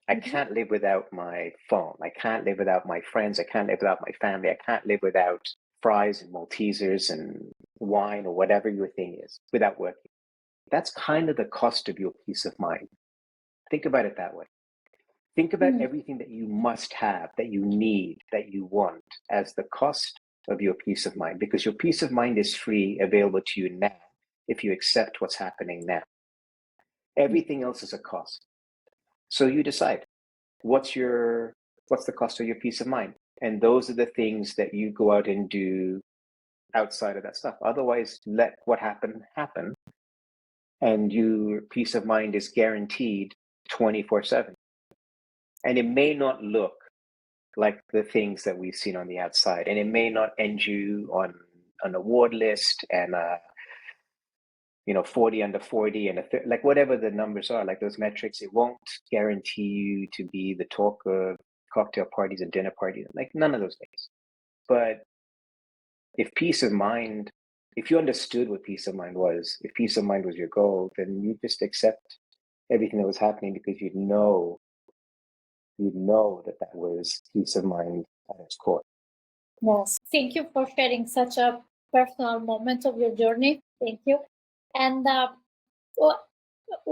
I can't live without my phone. I can't live without my friends. I can't live without my family. I can't live without fries and Maltesers and wine or whatever your thing is without working. That's kind of the cost of your peace of mind. Think about it that way. Think about everything that you must have, that you need, that you want as the cost of your peace of mind, because your peace of mind is free, available to you now if you accept what's happening now. Everything else is a cost. So you decide what's the cost of your peace of mind, and those are the things that you go out and do outside of that stuff. Otherwise, let what happen, and your peace of mind is guaranteed 24/7. And it may not look like the things that we've seen on the outside, and it may not end you on an award list and 40 under 40 and like whatever the numbers are, like those metrics. It won't guarantee you to be the talk of cocktail parties and dinner parties, like none of those things. But if you understood what peace of mind was, if peace of mind was your goal, then you just accept everything that was happening because you'd know that was peace of mind at its core. Yes. Thank you for sharing such a personal moment of your journey. Thank you. And while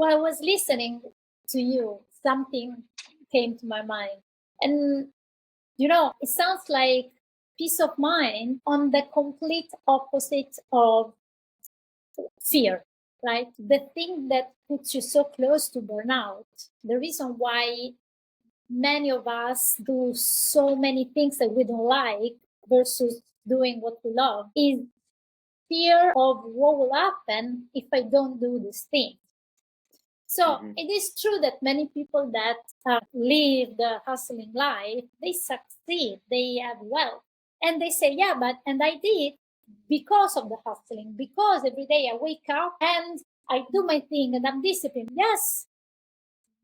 I was listening to you, something came to my mind. And, it sounds like peace of mind on the complete opposite of fear, right? The thing that puts you so close to burnout, the reason why many of us do so many things that we don't like versus doing what we love is fear of what will happen if I don't do this thing. So it is true that many people that live the hustling life, they succeed, they have wealth, and they say, yeah, and I did because of the hustling, because every day I wake up and I do my thing and I'm disciplined. Yes,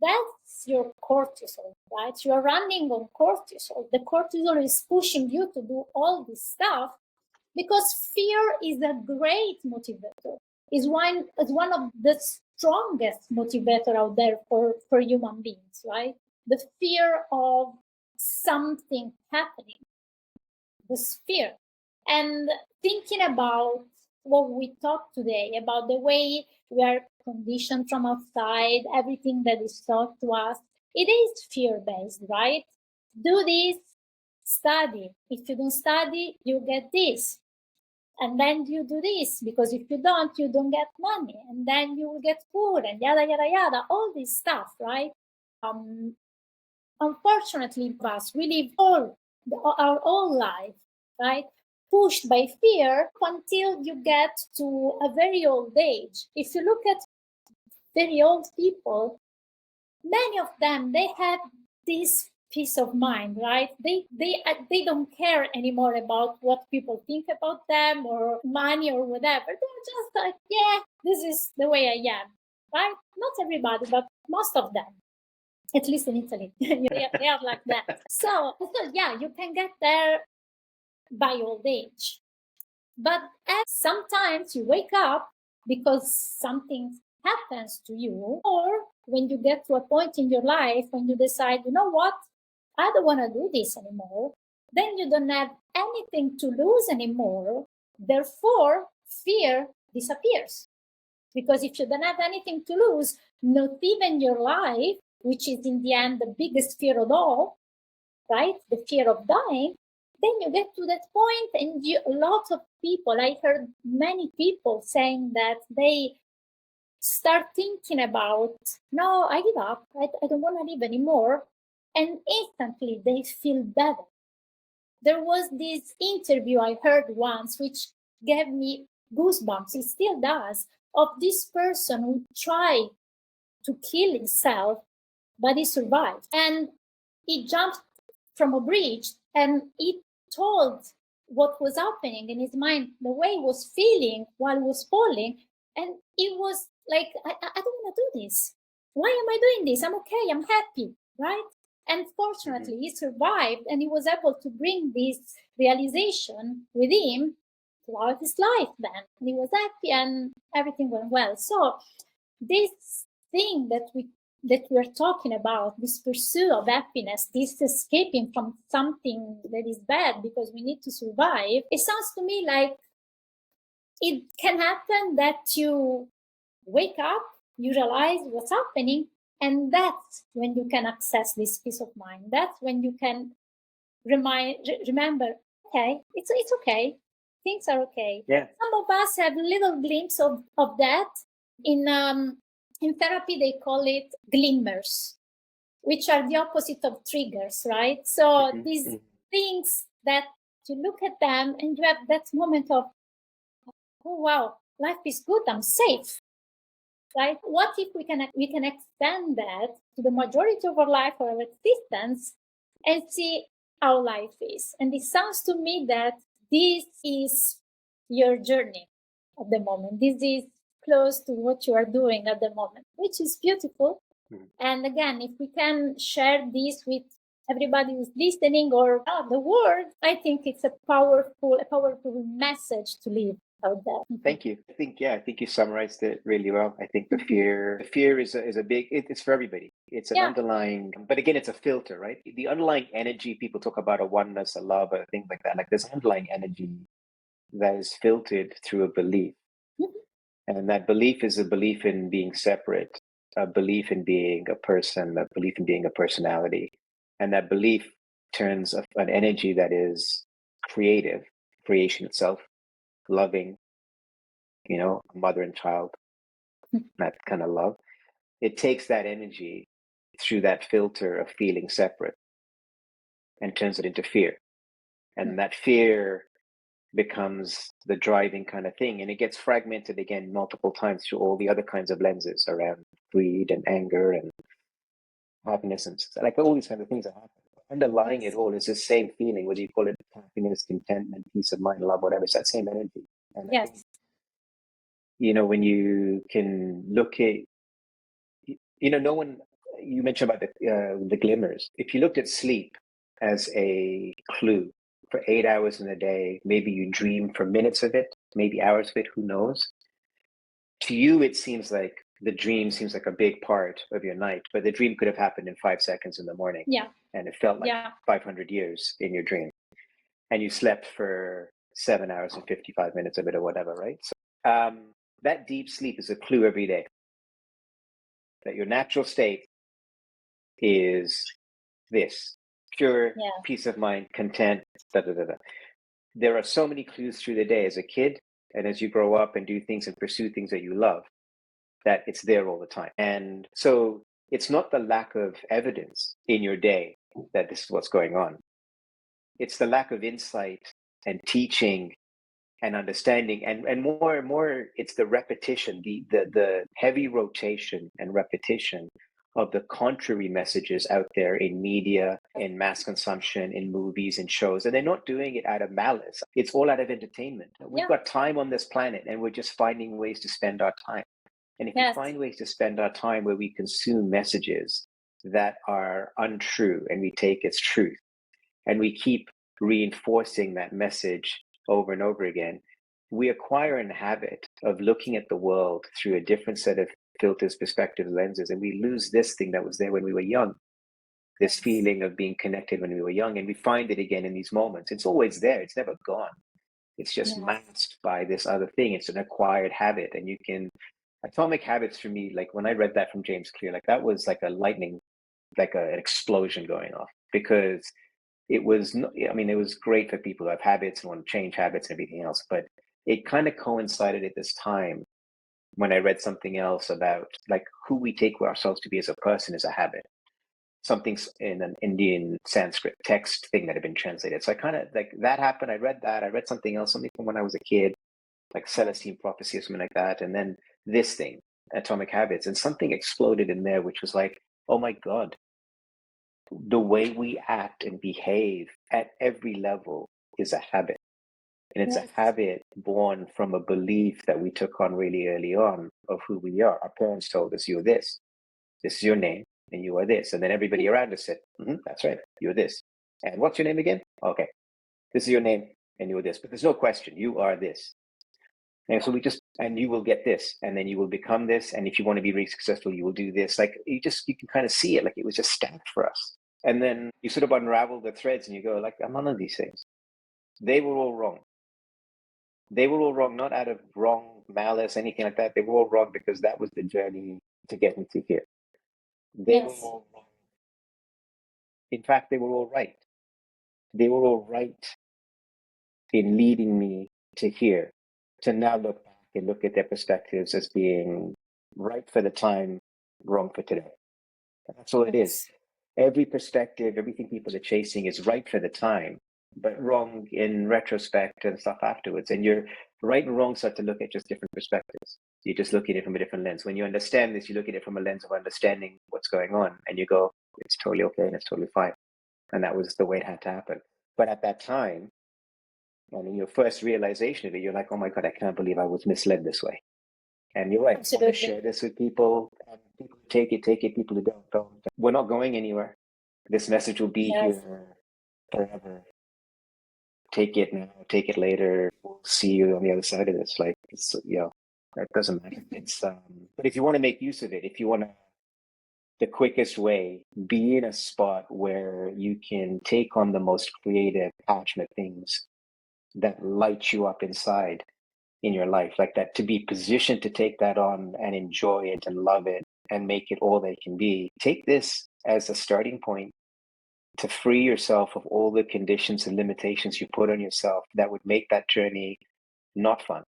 that's your cortisol, right? You're running on cortisol. The cortisol is pushing you to do all this stuff because fear is a great motivator. Is one of the strongest motivator out there for human beings, right? The fear of something happening, this fear. And thinking about what we talked today, about the way we are conditioned from outside, everything that is taught to us, it is fear-based, right? Do this, study. If you don't study, you get this. And then you do this, because if you don't get money, and then you will get poor, and yada yada yada, all this stuff, right? Unfortunately, we live our whole life, right, pushed by fear until you get to a very old age. If you look at very old people, many of them, they have this peace of mind, right? They don't care anymore about what people think about them or money or whatever. They're just like, yeah, this is the way I am, right? Not everybody, but most of them, at least in Italy. They are like that. So yeah, you can get there by old age. But sometimes you wake up because something happens to you, or when you get to a point in your life when you decide, you know what, I don't want to do this anymore, then you don't have anything to lose anymore. Therefore, fear disappears. Because if you don't have anything to lose, not even your life, which is in the end the biggest fear of all, right? The fear of dying, then you get to that point, and a lot of people, I heard many people saying that they start thinking about, no, I give up, I don't want to live anymore, and instantly they feel better. There was this interview I heard once, which gave me goosebumps, it still does, of this person who tried to kill himself, but he survived. And he jumped from a bridge, and he told what was happening in his mind, the way he was feeling while he was falling. And he was like, I don't want to do this. Why am I doing this? I'm okay, I'm happy, right? And fortunately, he survived, and he was able to bring this realization with him throughout his life then. And he was happy, and everything went well. So this thing that we're talking about, this pursuit of happiness, this escaping from something that is bad because we need to survive, it sounds to me like it can happen that you wake up, you realize what's happening, and that's when you can access this peace of mind. That's when you can remember, okay, it's okay, things are okay. Yeah. Some of us have little glimpse of that. In therapy, they call it glimmers, which are the opposite of triggers, right? So these things that you look at them and you have that moment of, oh wow, life is good, I'm safe, right? What if we can extend that to the majority of our life or our existence and see how life is? And it sounds to me that this is your journey at the moment. This is close to what you are doing at the moment, which is beautiful. And again, if we can share this with everybody who's listening or the world, I think it's a powerful message to live out there. Thank you. I think you summarized it really well. I think the fear is a big, it's for everybody. It's an underlying, but again, it's a filter, right? The underlying energy, people talk about a oneness, a love, a things like that. Like there's underlying energy that is filtered through a belief. And that belief is a belief in being separate, a belief in being a person, a belief in being a personality. And that belief turns an energy that is creative, creation itself, loving, mother and child, that kind of love. It takes that energy through that filter of feeling separate and turns it into fear. And that fear becomes the driving kind of thing. And it gets fragmented again multiple times through all the other kinds of lenses around greed and anger and happiness and like all these kind of things that happen. Underlying it all is the same feeling, whether you call it happiness, contentment, peace of mind, love, whatever. It's that same energy. And I think, when you can look at, no one, you mentioned about the glimmers. If you looked at sleep as a clue for 8 hours in a day, maybe you dream for minutes of it, maybe hours of it, who knows? To you, it seems like the dream seems like a big part of your night, but the dream could have happened in 5 seconds in the morning. Yeah. And it felt like 500 years in your dream. And you slept for 7 hours and 55 minutes of it or whatever, right? So that deep sleep is a clue every day that your natural state is this pure peace of mind, content, da, da, da, da. there are so many clues through the day as a kid and as you grow up and do things and pursue things that you love, that it's there all the time. And so it's not the lack of evidence in your day that this is what's going on. It's the lack of insight and teaching and understanding, and more it's the repetition, the heavy rotation and repetition of the contrary messages out there in media, in mass consumption, in movies and shows. And they're not doing it out of malice. It's all out of entertainment. We've got time on this planet and we're just finding ways to spend our time. And if we find ways to spend our time where we consume messages that are untrue and we take as truth, and we keep reinforcing that message over and over again, we acquire a habit of looking at the world through a different set of filters, perspectives, lenses, and we lose this thing that was there when we were young, this feeling of being connected when we were young, and we find it again in these moments. It's always there. It's never gone. It's just masked by this other thing. It's an acquired habit, and you can. Atomic Habits for me, like when I read that from James Clear, like that was like a lightning, like an explosion going off, because it was, I mean, it was great for people who have habits and want to change habits and everything else, but it kind of coincided at this time when I read something else about like who we take ourselves to be as a person is a habit. Something's in an Indian Sanskrit text thing that had been translated. So I kind of like that happened. I read that. I read something else, something from when I was a kid, like Celestine Prophecy or something like that. And then this thing, Atomic Habits, and something exploded in there, which was like, oh my God, the way we act and behave at every level is a habit. And it's a habit born from a belief that we took on really early on of who we are. Our parents told us, you're this is your name, and you are this. And then everybody around us said, that's right, you're this. And what's your name again? Okay, this is your name, and you're this. But there's no question, you are this. And so and you will get this, and then you will become this. And if you want to be really successful, you will do this. Like you can kind of see it, like it was just stacked for us. And then you sort of unravel the threads and you go, like, none of these things. They were all wrong. They were all wrong, not out of wrong malice, anything like that. They were all wrong because that was the journey to get me to here. They were all wrong. In fact, they were all right. They were all right in leading me to here, to now look back and look at their perspectives as being right for the time, wrong for today. That's all it is. Every perspective, everything people are chasing is right for the time, but wrong in retrospect and stuff afterwards. And your right and wrong start to look at just different perspectives. You just look at it from a different lens. When you understand this, you look at it from a lens of understanding what's going on, and you go, it's totally okay and it's totally fine. And that was the way it had to happen. But at that time, and in your first realization of it, you're like, oh my God, I can't believe I was misled this way. And you're right. I want to share this with people. And people who take it. People who don't. We're not going anywhere. This message will be here forever. Take it now. Take it later. We'll see you on the other side of this. Like, it's, that doesn't matter. It's but if you want to make use of it, if you want to, the quickest way, be in a spot where you can take on the most creative, passionate things that light you up inside in your life, like that, to be positioned to take that on and enjoy it and love it and make it all they can be. Take this as a starting point to free yourself of all the conditions and limitations you put on yourself that would make that journey not fun,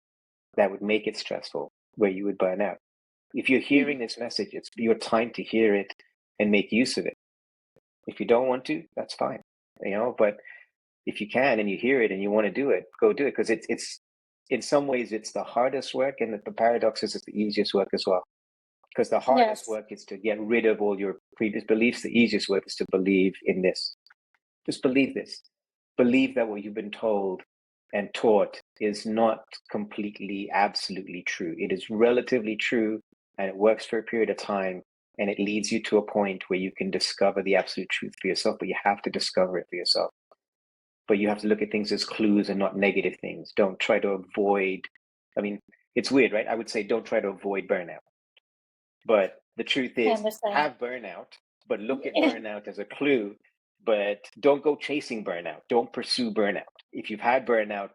that would make it stressful, where you would burn out. If you're hearing this message, it's your time to hear it and make use of it. If you don't want to, that's fine, but if you can and you hear it and you want to do it, go do it, because it's in some ways it's the hardest work, and the paradox is it's the easiest work as well. Because the hardest work is to get rid of all your previous beliefs. The easiest work is to believe in this. Just believe this. Believe that what you've been told and taught is not completely, absolutely true. It is relatively true, and it works for a period of time, and it leads you to a point where you can discover the absolute truth for yourself, but you have to discover it for yourself. But you have to look at things as clues and not negative things. Don't try to avoid, it's weird, right? I would say don't try to avoid burnout. But the truth is, have burnout, but look at burnout as a clue, but don't go chasing burnout. Don't pursue burnout. If you've had burnout,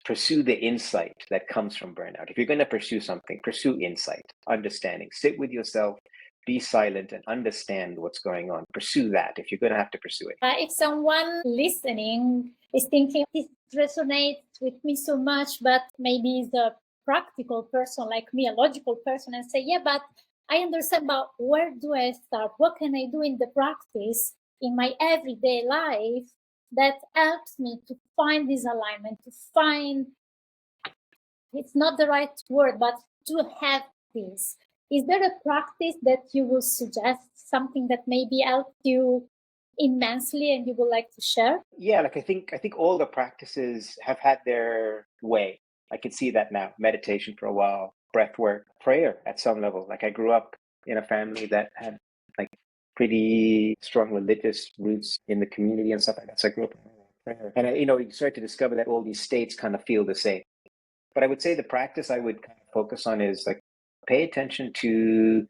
pursue the insight that comes from burnout. If you're going to pursue something, pursue insight, understanding. Sit with yourself, be silent and understand what's going on. Pursue that if you're going to have to pursue it. If someone listening is thinking, this resonates with me so much, but maybe is a practical person like me, a logical person, and say, yeah, but I understand, but where do I start? What can I do in the practice in my everyday life that helps me to find this alignment, to find, it's not the right word, but to have this? Is there a practice that you would suggest, something that maybe helped you immensely and you would like to share? Yeah, like I think all the practices have had their way. I can see that now. Meditation for a while, breath work, prayer at some level. Like I grew up in a family that had like pretty strong religious roots in the community and stuff like that. So I grew up in prayer. And you start to discover that all these states kind of feel the same. But I would say the practice I would kind of focus on is like pay attention to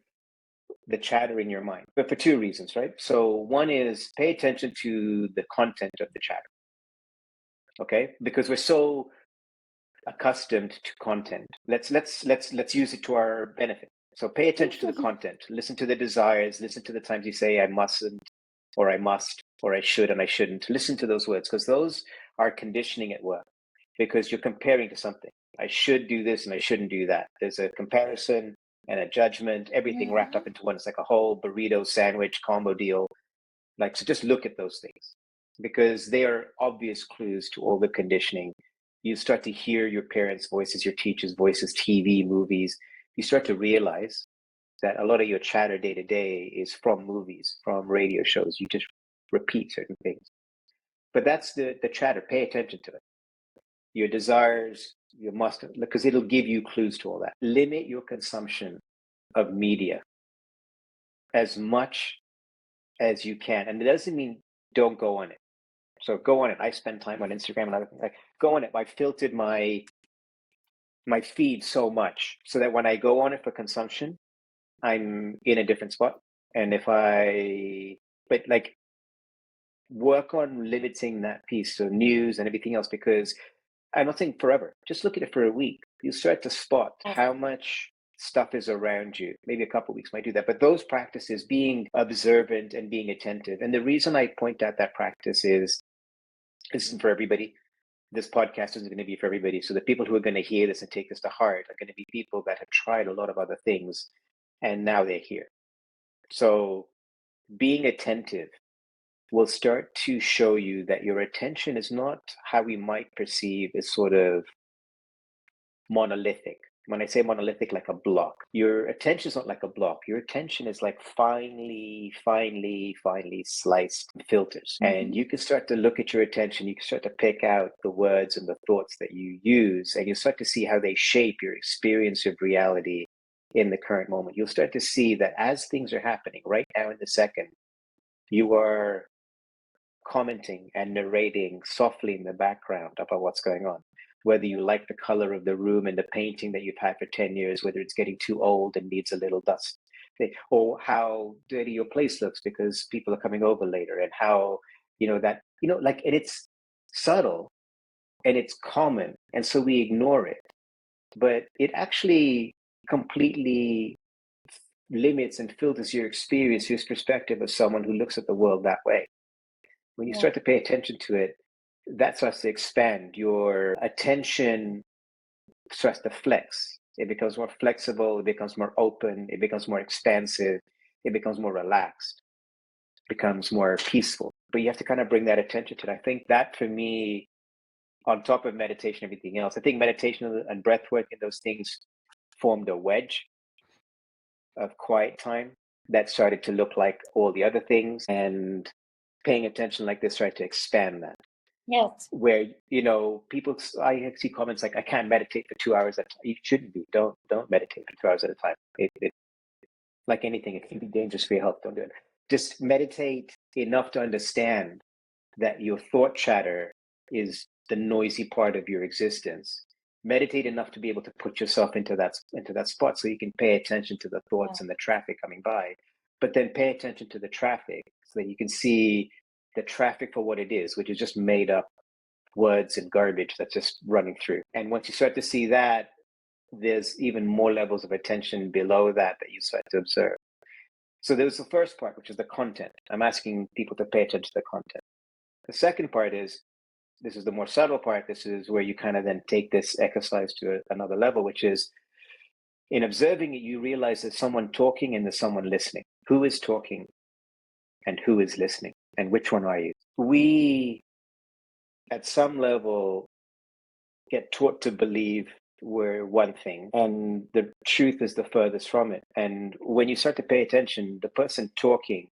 the chatter in your mind, but for two reasons, right? So one is pay attention to the content of the chatter, okay? Because we're so accustomed to content. Let's use it to our benefit. So pay attention to the content. Listen to the desires. Listen to the times you say I mustn't, or I must, or I should and I shouldn't. Listen to those words because those are conditioning at work. Because you're comparing to something. I should do this and I shouldn't do that. There's a comparison and a judgment, everything wrapped up into one. It's like a whole burrito sandwich combo deal. Like, so just look at those things because they are obvious clues to all the conditioning. You start to hear your parents' voices, your teachers' voices, TV, movies. You start to realize that a lot of your chatter day to day is from movies, from radio shows. You just repeat certain things. But that's the chatter. Pay attention to it. Your desires, your must, because it'll give you clues to all that. Limit your consumption of media as much as you can. And it doesn't mean don't go on it. So go on it. I spend time on Instagram and other things. Like go on it. I filtered my feed so much so that when I go on it for consumption, I'm in a different spot. And but like work on limiting that piece of news and everything else, because I'm not saying forever. Just look at it for a week. You start to spot how much stuff is around you. Maybe a couple of weeks might do that. But those practices, being observant and being attentive. And the reason I point out that practice is this isn't for everybody. This podcast isn't going to be for everybody. So the people who are going to hear this and take this to heart are going to be people that have tried a lot of other things and now they're here. So being attentive will start to show you that your attention is not how we might perceive as sort of monolithic. When I say monolithic, like a block, your attention is not like a block. Your attention is like finely sliced filters. And you can start to look at your attention. You can start to pick out the words and the thoughts that you use, and you start to see how they shape your experience of reality in the current moment. You'll start to see that as things are happening right now in the second, you are commenting and narrating softly in the background about what's going on. Whether you like the color of the room and the painting that you've had for 10 years, whether it's getting too old and needs a little dust, or how dirty your place looks because people are coming over later, and how, and it's subtle and it's common. And so we ignore it, but it actually completely limits and filters your experience, your perspective of someone who looks at the world that way. When you start to pay attention to it, that starts to expand. Your attention starts to flex. It becomes more flexible. It becomes more open. It becomes more expansive. It becomes more relaxed. It becomes more peaceful. But you have to kind of bring that attention to it. I think that for me, on top of meditation, everything else, I think meditation and breath work and those things formed a wedge of quiet time that started to look like all the other things. And paying attention like this started to expand that. Yes. Where, people, I see comments like, I can't meditate for 2 hours at a time. You shouldn't be. Don't meditate for 2 hours at a time. It like anything, it can be dangerous for your health. Don't do it. Just meditate enough to understand that your thought chatter is the noisy part of your existence. Meditate enough to be able to put yourself into that spot so you can pay attention to the thoughts and the traffic coming by, but then pay attention to the traffic so that you can see the traffic for what it is, which is just made up words and garbage that's just running through. And once you start to see that, there's even more levels of attention below that you start to observe. So there was the first part, which is the content. I'm asking people to pay attention to the content. The second part is, this is the more subtle part. This is where you kind of then take this exercise to another level, which is, in observing it, you realize there's someone talking and there's someone listening. Who is talking and who is listening? And which one are you? We, at some level, get taught to believe we're one thing, and the truth is the furthest from it. And when you start to pay attention, the person talking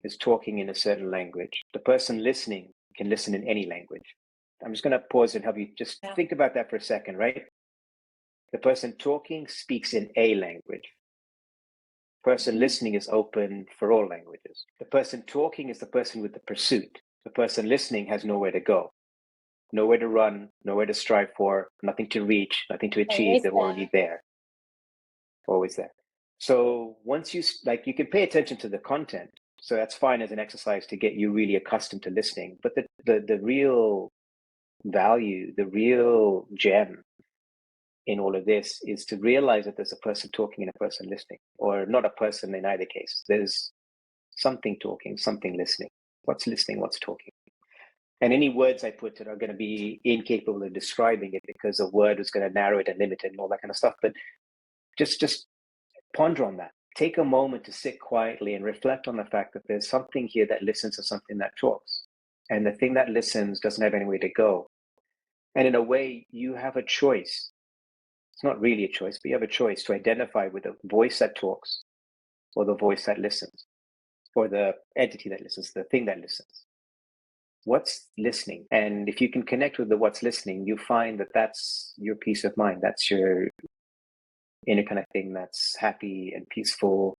is talking in a certain language. The person listening can listen in any language. I'm just going to pause and help you just think about that for a second, right? The person talking speaks in a language. The person listening is open for all languages. The person talking is the person with the pursuit. The person listening has nowhere to go, nowhere to run, nowhere to strive for, nothing to reach, nothing to achieve. They're already there. Always there. So once you can pay attention to the content. So that's fine as an exercise to get you really accustomed to listening. But the real value, the real gem in all of this is to realize that there's a person talking and a person listening, or not a person in either case. There's something talking, something listening. What's listening? What's talking? And any words I put in are going to be incapable of describing it, because a word is going to narrow it and limit it and all that kind of stuff. But just ponder on that. Take a moment to sit quietly and reflect on the fact that there's something here that listens to something that talks. And the thing that listens doesn't have anywhere to go. And in a way, you have a choice. It's not really a choice, but you have a choice to identify with the voice that talks, or the voice that listens, or the entity that listens, the thing that listens. What's listening? And if you can connect with the what's listening, you find that that's your peace of mind. That's your inner kind of thing that's happy and peaceful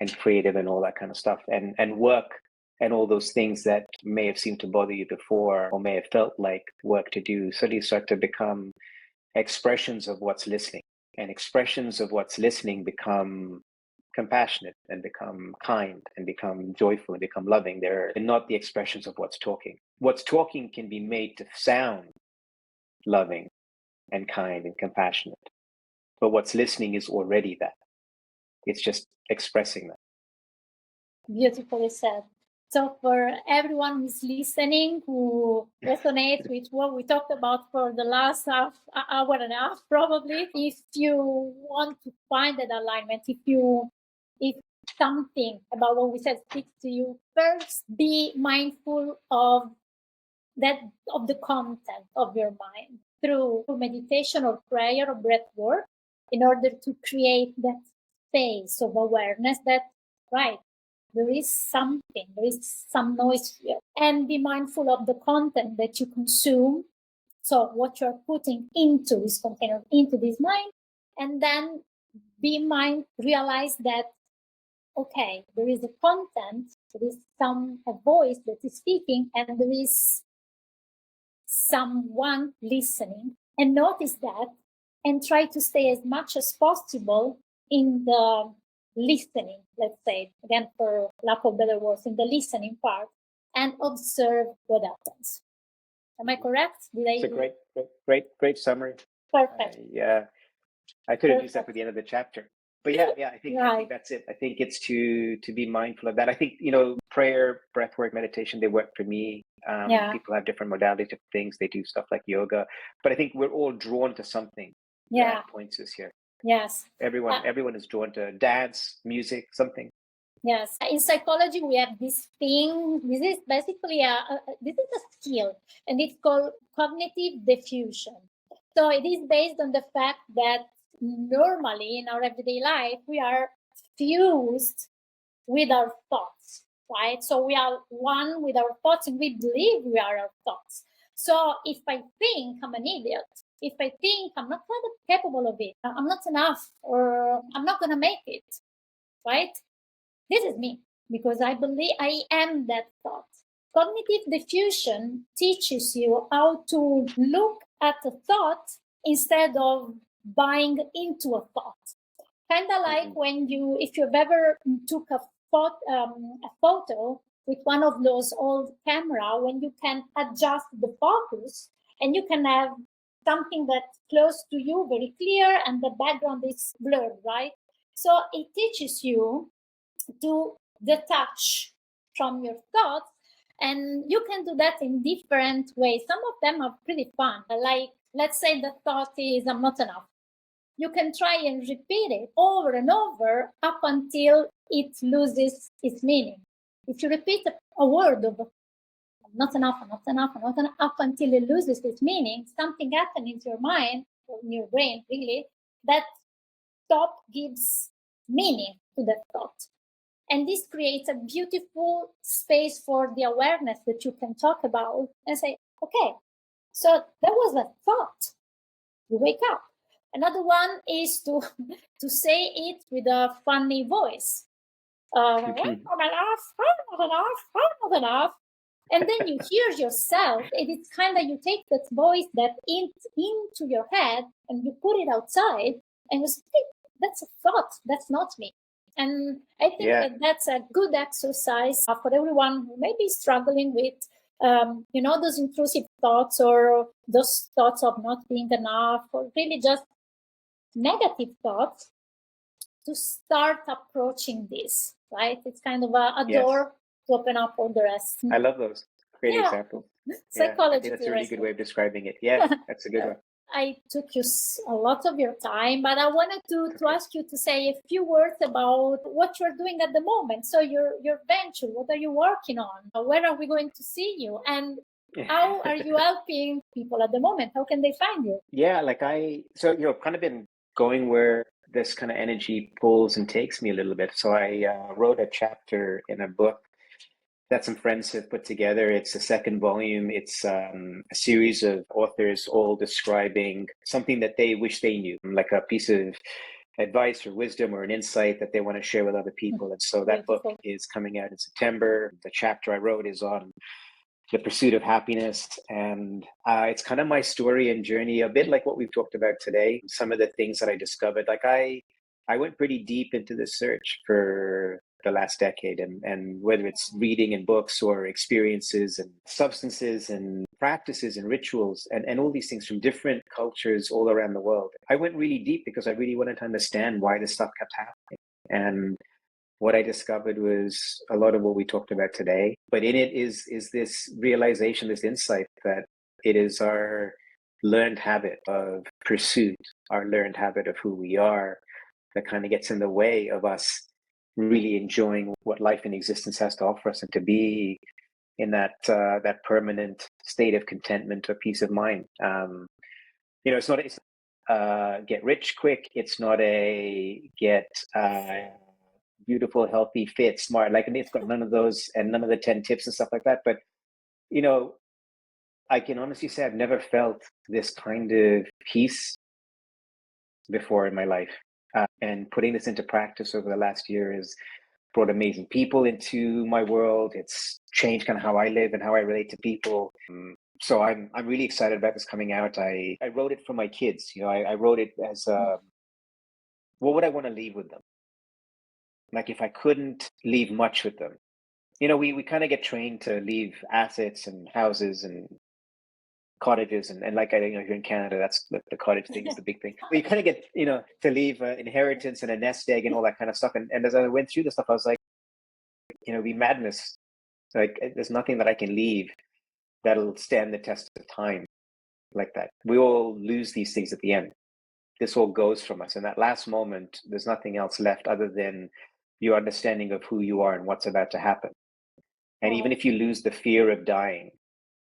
and creative and all that kind of stuff. And work and all those things that may have seemed to bother you before, or may have felt like work to do, suddenly start to become expressions of what's listening. And expressions of what's listening become compassionate and become kind and become joyful and become loving. They're not the expressions of what's talking. What's talking can be made to sound loving and kind and compassionate, but what's listening is already that. It's just expressing that. Beautifully said. So for everyone who's listening, who resonates with what we talked about for the last hour and a half, probably, if you want to find that alignment, if something about what we said speaks to you, first be mindful of the content of your mind through meditation or prayer or breath work, in order to create that space of awareness that, right, there is some noise here. And be mindful of the content that you consume. So what you're putting into this container, into this mind, and then realize that, okay, there is a content, there is a voice that is speaking, and there is someone listening. And notice that, and try to stay as much as possible in the listening, let's say, again, for lack of better words, in the listening part, and observe what happens. Am I correct? It's a great summary. Perfect. Yeah, I could have used that for the end of the chapter. But yeah, I think that's it. I think it's to be mindful of that. I think, prayer, breathwork, meditation, they work for me. People have different modalities, different things. They do stuff like yoga. But I think we're all drawn to something that points us here. Yes. Everyone is drawn to dance, music, something. Yes. In psychology, we have this thing. This is basically a skill, and it's called cognitive diffusion. So it is based on the fact that normally in our everyday life, we are fused with our thoughts, right? So we are one with our thoughts, and we believe we are our thoughts. So if I think I'm an idiot, if I think I'm not capable of it, I'm not enough, or I'm not going to make it, right? This is me, because I believe I am that thought. Cognitive diffusion teaches you how to look at a thought instead of buying into a thought. Kind of like when if you've ever took a photo with one of those old camera, when you can adjust the focus and you can have something that's close to you, very clear, and the background is blurred, right? So it teaches you to detach from your thoughts. And you can do that in different ways. Some of them are pretty fun. Like, let's say the thought is, I'm not enough. You can try and repeat it over and over up until it loses its meaning. If you repeat a word of not enough, not enough, not enough, up until it loses its meaning, something happens in your mind, or in your brain, really, that stop gives meaning to that thought. And this creates a beautiful space for the awareness that you can talk about and say, okay, so that was a thought. You wake up. Another one is to say it with a funny voice. Not enough, not enough, not enough. And then you hear yourself, and it's kind of, you take that voice that into your head and you put it outside, and you say, hey, that's a thought, that's not me. And I think that that's a good exercise for everyone who may be struggling with those intrusive thoughts, or those thoughts of not being enough, or really just negative thoughts, to start approaching this, right? It's kind of a door to open up all the rest. I love those. Great examples. Psychology. I think that's a really good way of describing it. Yeah, that's a good one. I took you a lot of your time, but I wanted to ask you to say a few words about what you're doing at the moment. So your venture, what are you working on? Where are we going to see you? And how are you helping people at the moment? How can they find you? Yeah, kind of been going where this kind of energy pulls and takes me a little bit. So I wrote a chapter in a book that some friends have put together. It's the second volume. It's a series of authors all describing something that they wish they knew, like a piece of advice or wisdom or an insight that they want to share with other people. And so that book is coming out in September. The chapter I wrote is on the pursuit of happiness. And it's kind of my story and journey, a bit like what we've talked about today. Some of the things that I discovered, like I went pretty deep into the search for the last decade, and whether it's reading and books or experiences and substances and practices and rituals and all these things from different cultures all around the world. I went really deep because I really wanted to understand why this stuff kept happening. And what I discovered was a lot of what we talked about today, but in it is this realization, this insight that it is our learned habit of pursuit, our learned habit of who we are, that kind of gets in the way of us really enjoying what life and existence has to offer us, and to be in that permanent state of contentment or peace of mind. It's not get rich quick. It's not a get beautiful, healthy, fit, smart. Like, it's got none of those and none of the 10 tips and stuff like that. But I can honestly say I've never felt this kind of peace before in my life. And putting this into practice over the last year has brought amazing people into my world. It's changed kind of how I live and how I relate to people. So I'm really excited about this coming out. I wrote it for my kids. I wrote it as what would I want to leave with them? Like, if I couldn't leave much with them, we kind of get trained to leave assets and houses and cottages and like, here in Canada, that's the cottage thing is the big thing. But you kind of get to leave inheritance and a nest egg and all that kind of stuff. And as I went through the stuff, I was like, it'd be madness. Like, there's nothing that I can leave that'll stand the test of time like that. We all lose these things at the end. This all goes from us. In that last moment, there's nothing else left other than your understanding of who you are and what's about to happen. And even if you lose the fear of dying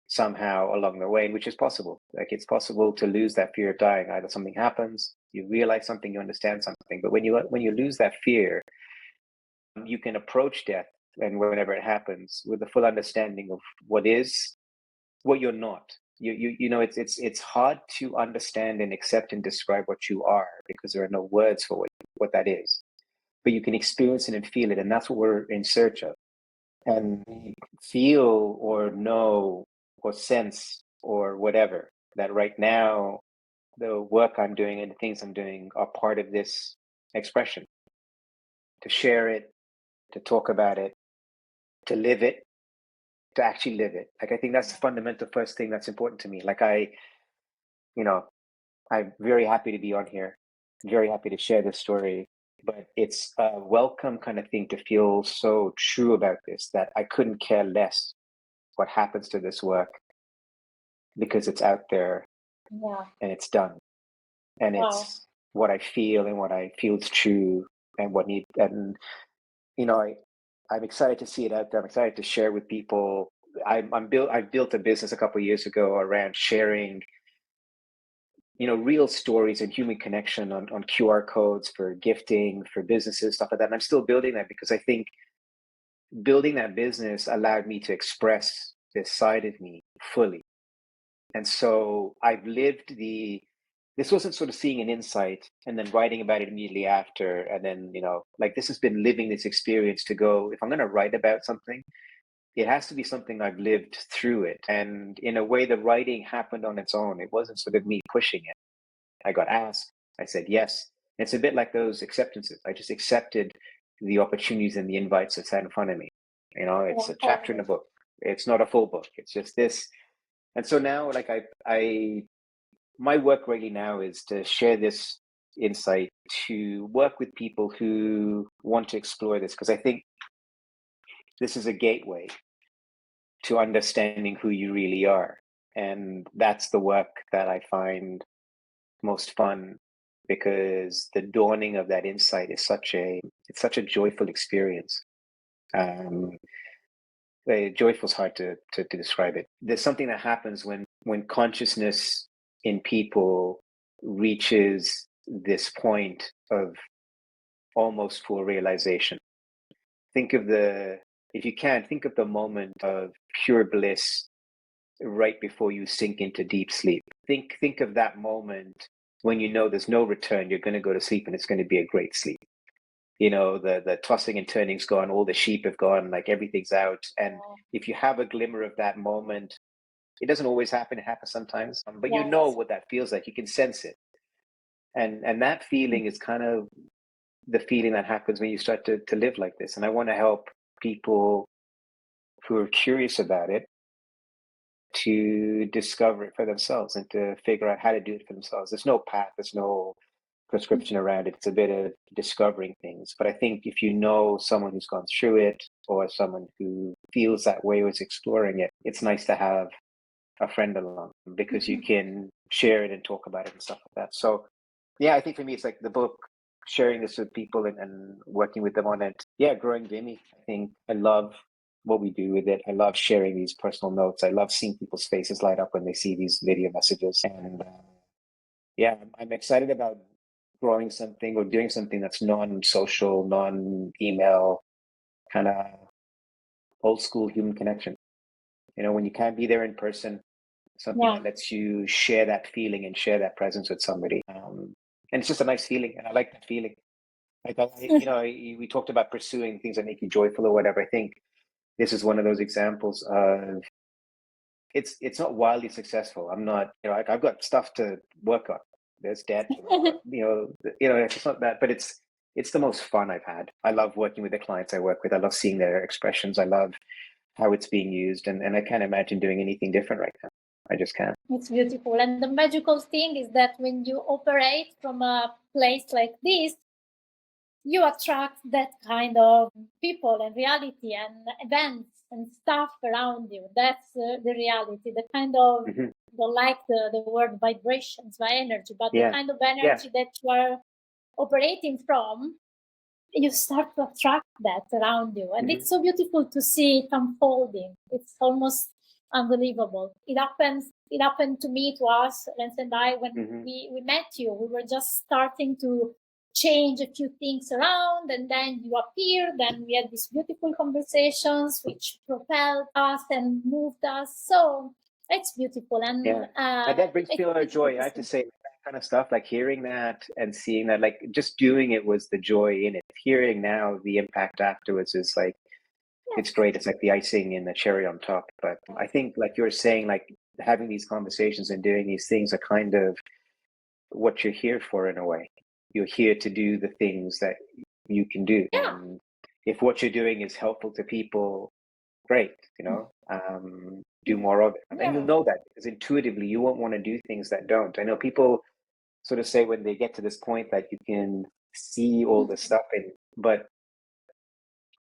somehow along the way, which is possible, like, it's possible to lose that fear of dying. Either something happens, you realize something, you understand something. But when you lose that fear, you can approach death, and whenever it happens, with the full understanding of what is, what you're not. It's hard to understand and accept and describe what you are, because there are no words for what that is. But you can experience it and feel it, and that's what we're in search of. And feel or know or sense or whatever that right now the work I'm doing and the things I'm doing are part of this expression. To share it, to talk about it, to live it, to actually live it. Like, I think that's the fundamental first thing that's important to me. Like, I'm very happy to be on here. I'm very happy to share this story. but it's a welcome kind of thing to feel so true about this that I couldn't care less what happens to this work because it's out there Yeah. and it's done. And Wow. it's what I feel and what I feel is true and what need and you know, I'm excited to see it out there. I'm excited to share with people. I've built a business a couple of years ago around sharing, real stories and human connection on QR codes for gifting, for businesses, stuff like that. And I'm still building that because I think building that business allowed me to express this side of me fully. And so I've lived this wasn't sort of seeing an insight and then writing about it immediately after. And then, like this has been living this experience to go, if I'm going to write about something, it has to be something I've lived through it. And in a way, the writing happened on its own. It wasn't sort of me pushing it. I got asked, I said yes. It's a bit like those acceptances. I just accepted the opportunities and the invites that sat in front of me. It's Yeah, a chapter in a totally. book. It's not a full book. It's just this. And so now, like my work really now is to share this insight, to work with people who want to explore this, because I think this is a gateway to understanding who you really are. And that's the work that I find most fun because the dawning of that insight is such a joyful experience. Um, Joyful is hard to describe it. There's something that happens when consciousness in people reaches this point of almost full realization. Think of if you can, think of the moment of pure bliss right before you sink into deep sleep. Think of that moment when you know there's no return, you're going to go to sleep and it's going to be a great sleep. The tossing and turning's gone, all the sheep have gone, like everything's out. And Yeah. if you have a glimmer of that moment, it doesn't always happen, it happens sometimes, but you know Yes. what that feels like, you can sense it. And that feeling is kind of the feeling that happens when you start to live like this. And I want to help people who are curious about it to discover it for themselves and to figure out how to do it for themselves. There's no path, there's no prescription around it. It's a bit of discovering things. But I think if you know someone who's gone through it or someone who feels that way or is exploring it, it's nice to have a friend along because you can share it and talk about it and stuff like that. So yeah, I think for me it's like the book, sharing this with people and working with them on it. Yeah, growing Vimy. I think I love what we do with it. I love sharing these personal notes. I love seeing people's faces light up when they see these video messages. And yeah, I'm excited about growing something or doing something that's non-social, non-email, kind of old school human connection. When you can't be there in person, something Yeah. that lets you share that feeling and share that presence with somebody. And it's just a nice feeling, and I like that feeling. Like we talked about pursuing things that make you joyful or whatever. I think this is one of those examples of it's not wildly successful. I'm not, I've got stuff to work on. There's debt, it's not that, but it's the most fun I've had. I love working with the clients I work with. I love seeing their expressions. I love how it's being used, and I can't imagine doing anything different right now. I just can't. It's beautiful. And the magical thing is that when you operate from a place like this, you attract that kind of people and reality and events and stuff around you. That's the reality, the kind of, Mm-hmm. don't like the word vibrations, by energy, but the Yeah, kind of yeah. energy that you are operating from, you start to attract that around you. And Mm-hmm. it's so beautiful to see it unfolding. It's almost unbelievable. It happened to me, to us, Lance and I, when Mm-hmm. we met you. We were just starting to change a few things around, and then you appeared, and we had these beautiful conversations which propelled us and moved us. So it's beautiful, and Yeah, and that brings it's me a lot of beautiful joy. to I have to see. say, that kind of stuff, like hearing that and seeing that, like just doing it was the joy in it. Hearing now the impact afterwards is like it's Yes. great. It's like the icing and the cherry on top. But I think, like you're saying, like having these conversations and doing these things are kind of what you're here for in a way. You're here to do the things that you can do, Yeah. and if what you're doing is helpful to people, great, do more of it. And you'll Yeah. know that because intuitively you won't want to do things that don't. I know people sort of say when they get to this point that you can see all the stuff, but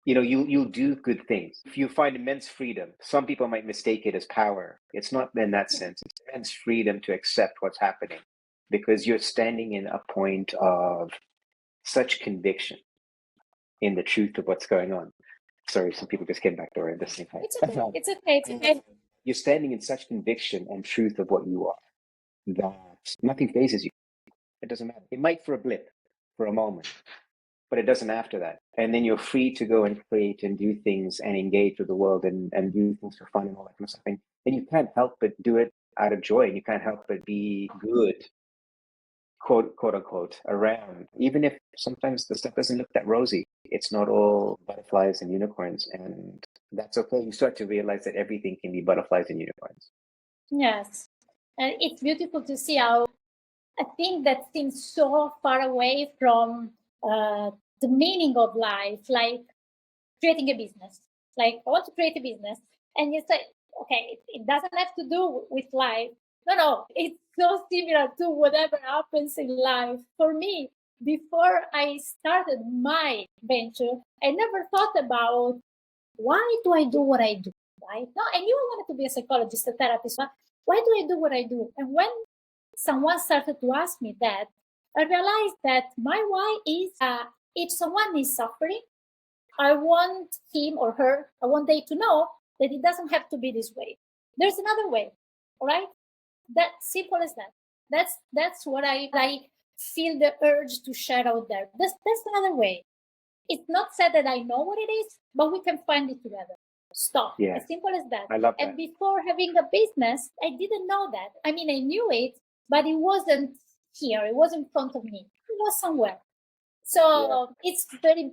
you'll do good things. If you find immense freedom, some people might mistake it as power. It's not in that sense. It's immense freedom to accept what's happening, because you're standing in a point of such conviction in the truth of what's going on. Sorry, some people just came back door and this thing. It's okay. It's okay. It's okay. You're standing in such conviction and truth of what you are that nothing phases you. It doesn't matter. It might for a blip, for a moment, but it doesn't after that. And then you're free to go and create and do things and engage with the world and do things for fun and all that kind of stuff. And you can't help but do it out of joy, and you can't help but be good, quote unquote, around. Even if sometimes the stuff doesn't look that rosy, it's not all butterflies and unicorns, and that's okay. You start to realize that everything can be butterflies and unicorns. Yes. And it's beautiful to see how a thing that seems so far away from the meaning of life, like creating a business. Like, I want to create a business. And you say, okay, it doesn't have to do with life. No, it's so similar to whatever happens in life. For me, before I started my venture, I never thought about why do I do what I do, right? No, I knew I wanted to be a psychologist, a therapist, but why do I do what I do? And when someone started to ask me that, I realized that my why is if someone is suffering, I want him or her, I want they to know that it doesn't have to be this way. There's another way, all right? That simple as that. That's what I feel the urge to share out there. That's another way. It's not said that I know what it is, but we can find it together. Stop. Yeah. As simple as that. I love that. And before having a business, I didn't know that. I mean, I knew it, but it wasn't here. It was in front of me. It was somewhere. So it's very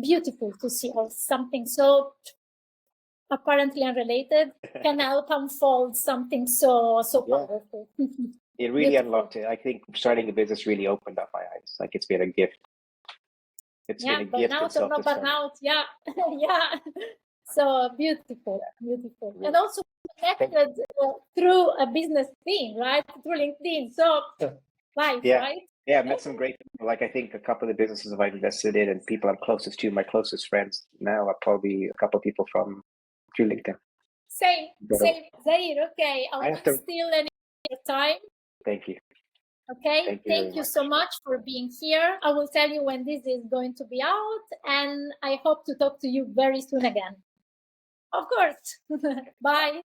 beautiful to see how something so apparently unrelated can help unfold something so powerful. It really unlocked it. I think starting a business really opened up my eyes. Like, it's been a gift. It's been a gift. Burnout or no burnout. Yeah. Yeah. So beautiful. Yeah. And also connected through a business thing, right? Through LinkedIn. So life, right? Yeah, I've met some great people. Like, I think a couple of the businesses I've invested in and people I'm closest to, my closest friends now, are probably a couple of people from through LinkedIn. Same, Zahheer. Okay, I won't steal any of your time. Thank you. Okay, thank you so much for being here. I will tell you when this is going to be out, and I hope to talk to you very soon again. Of course. Bye.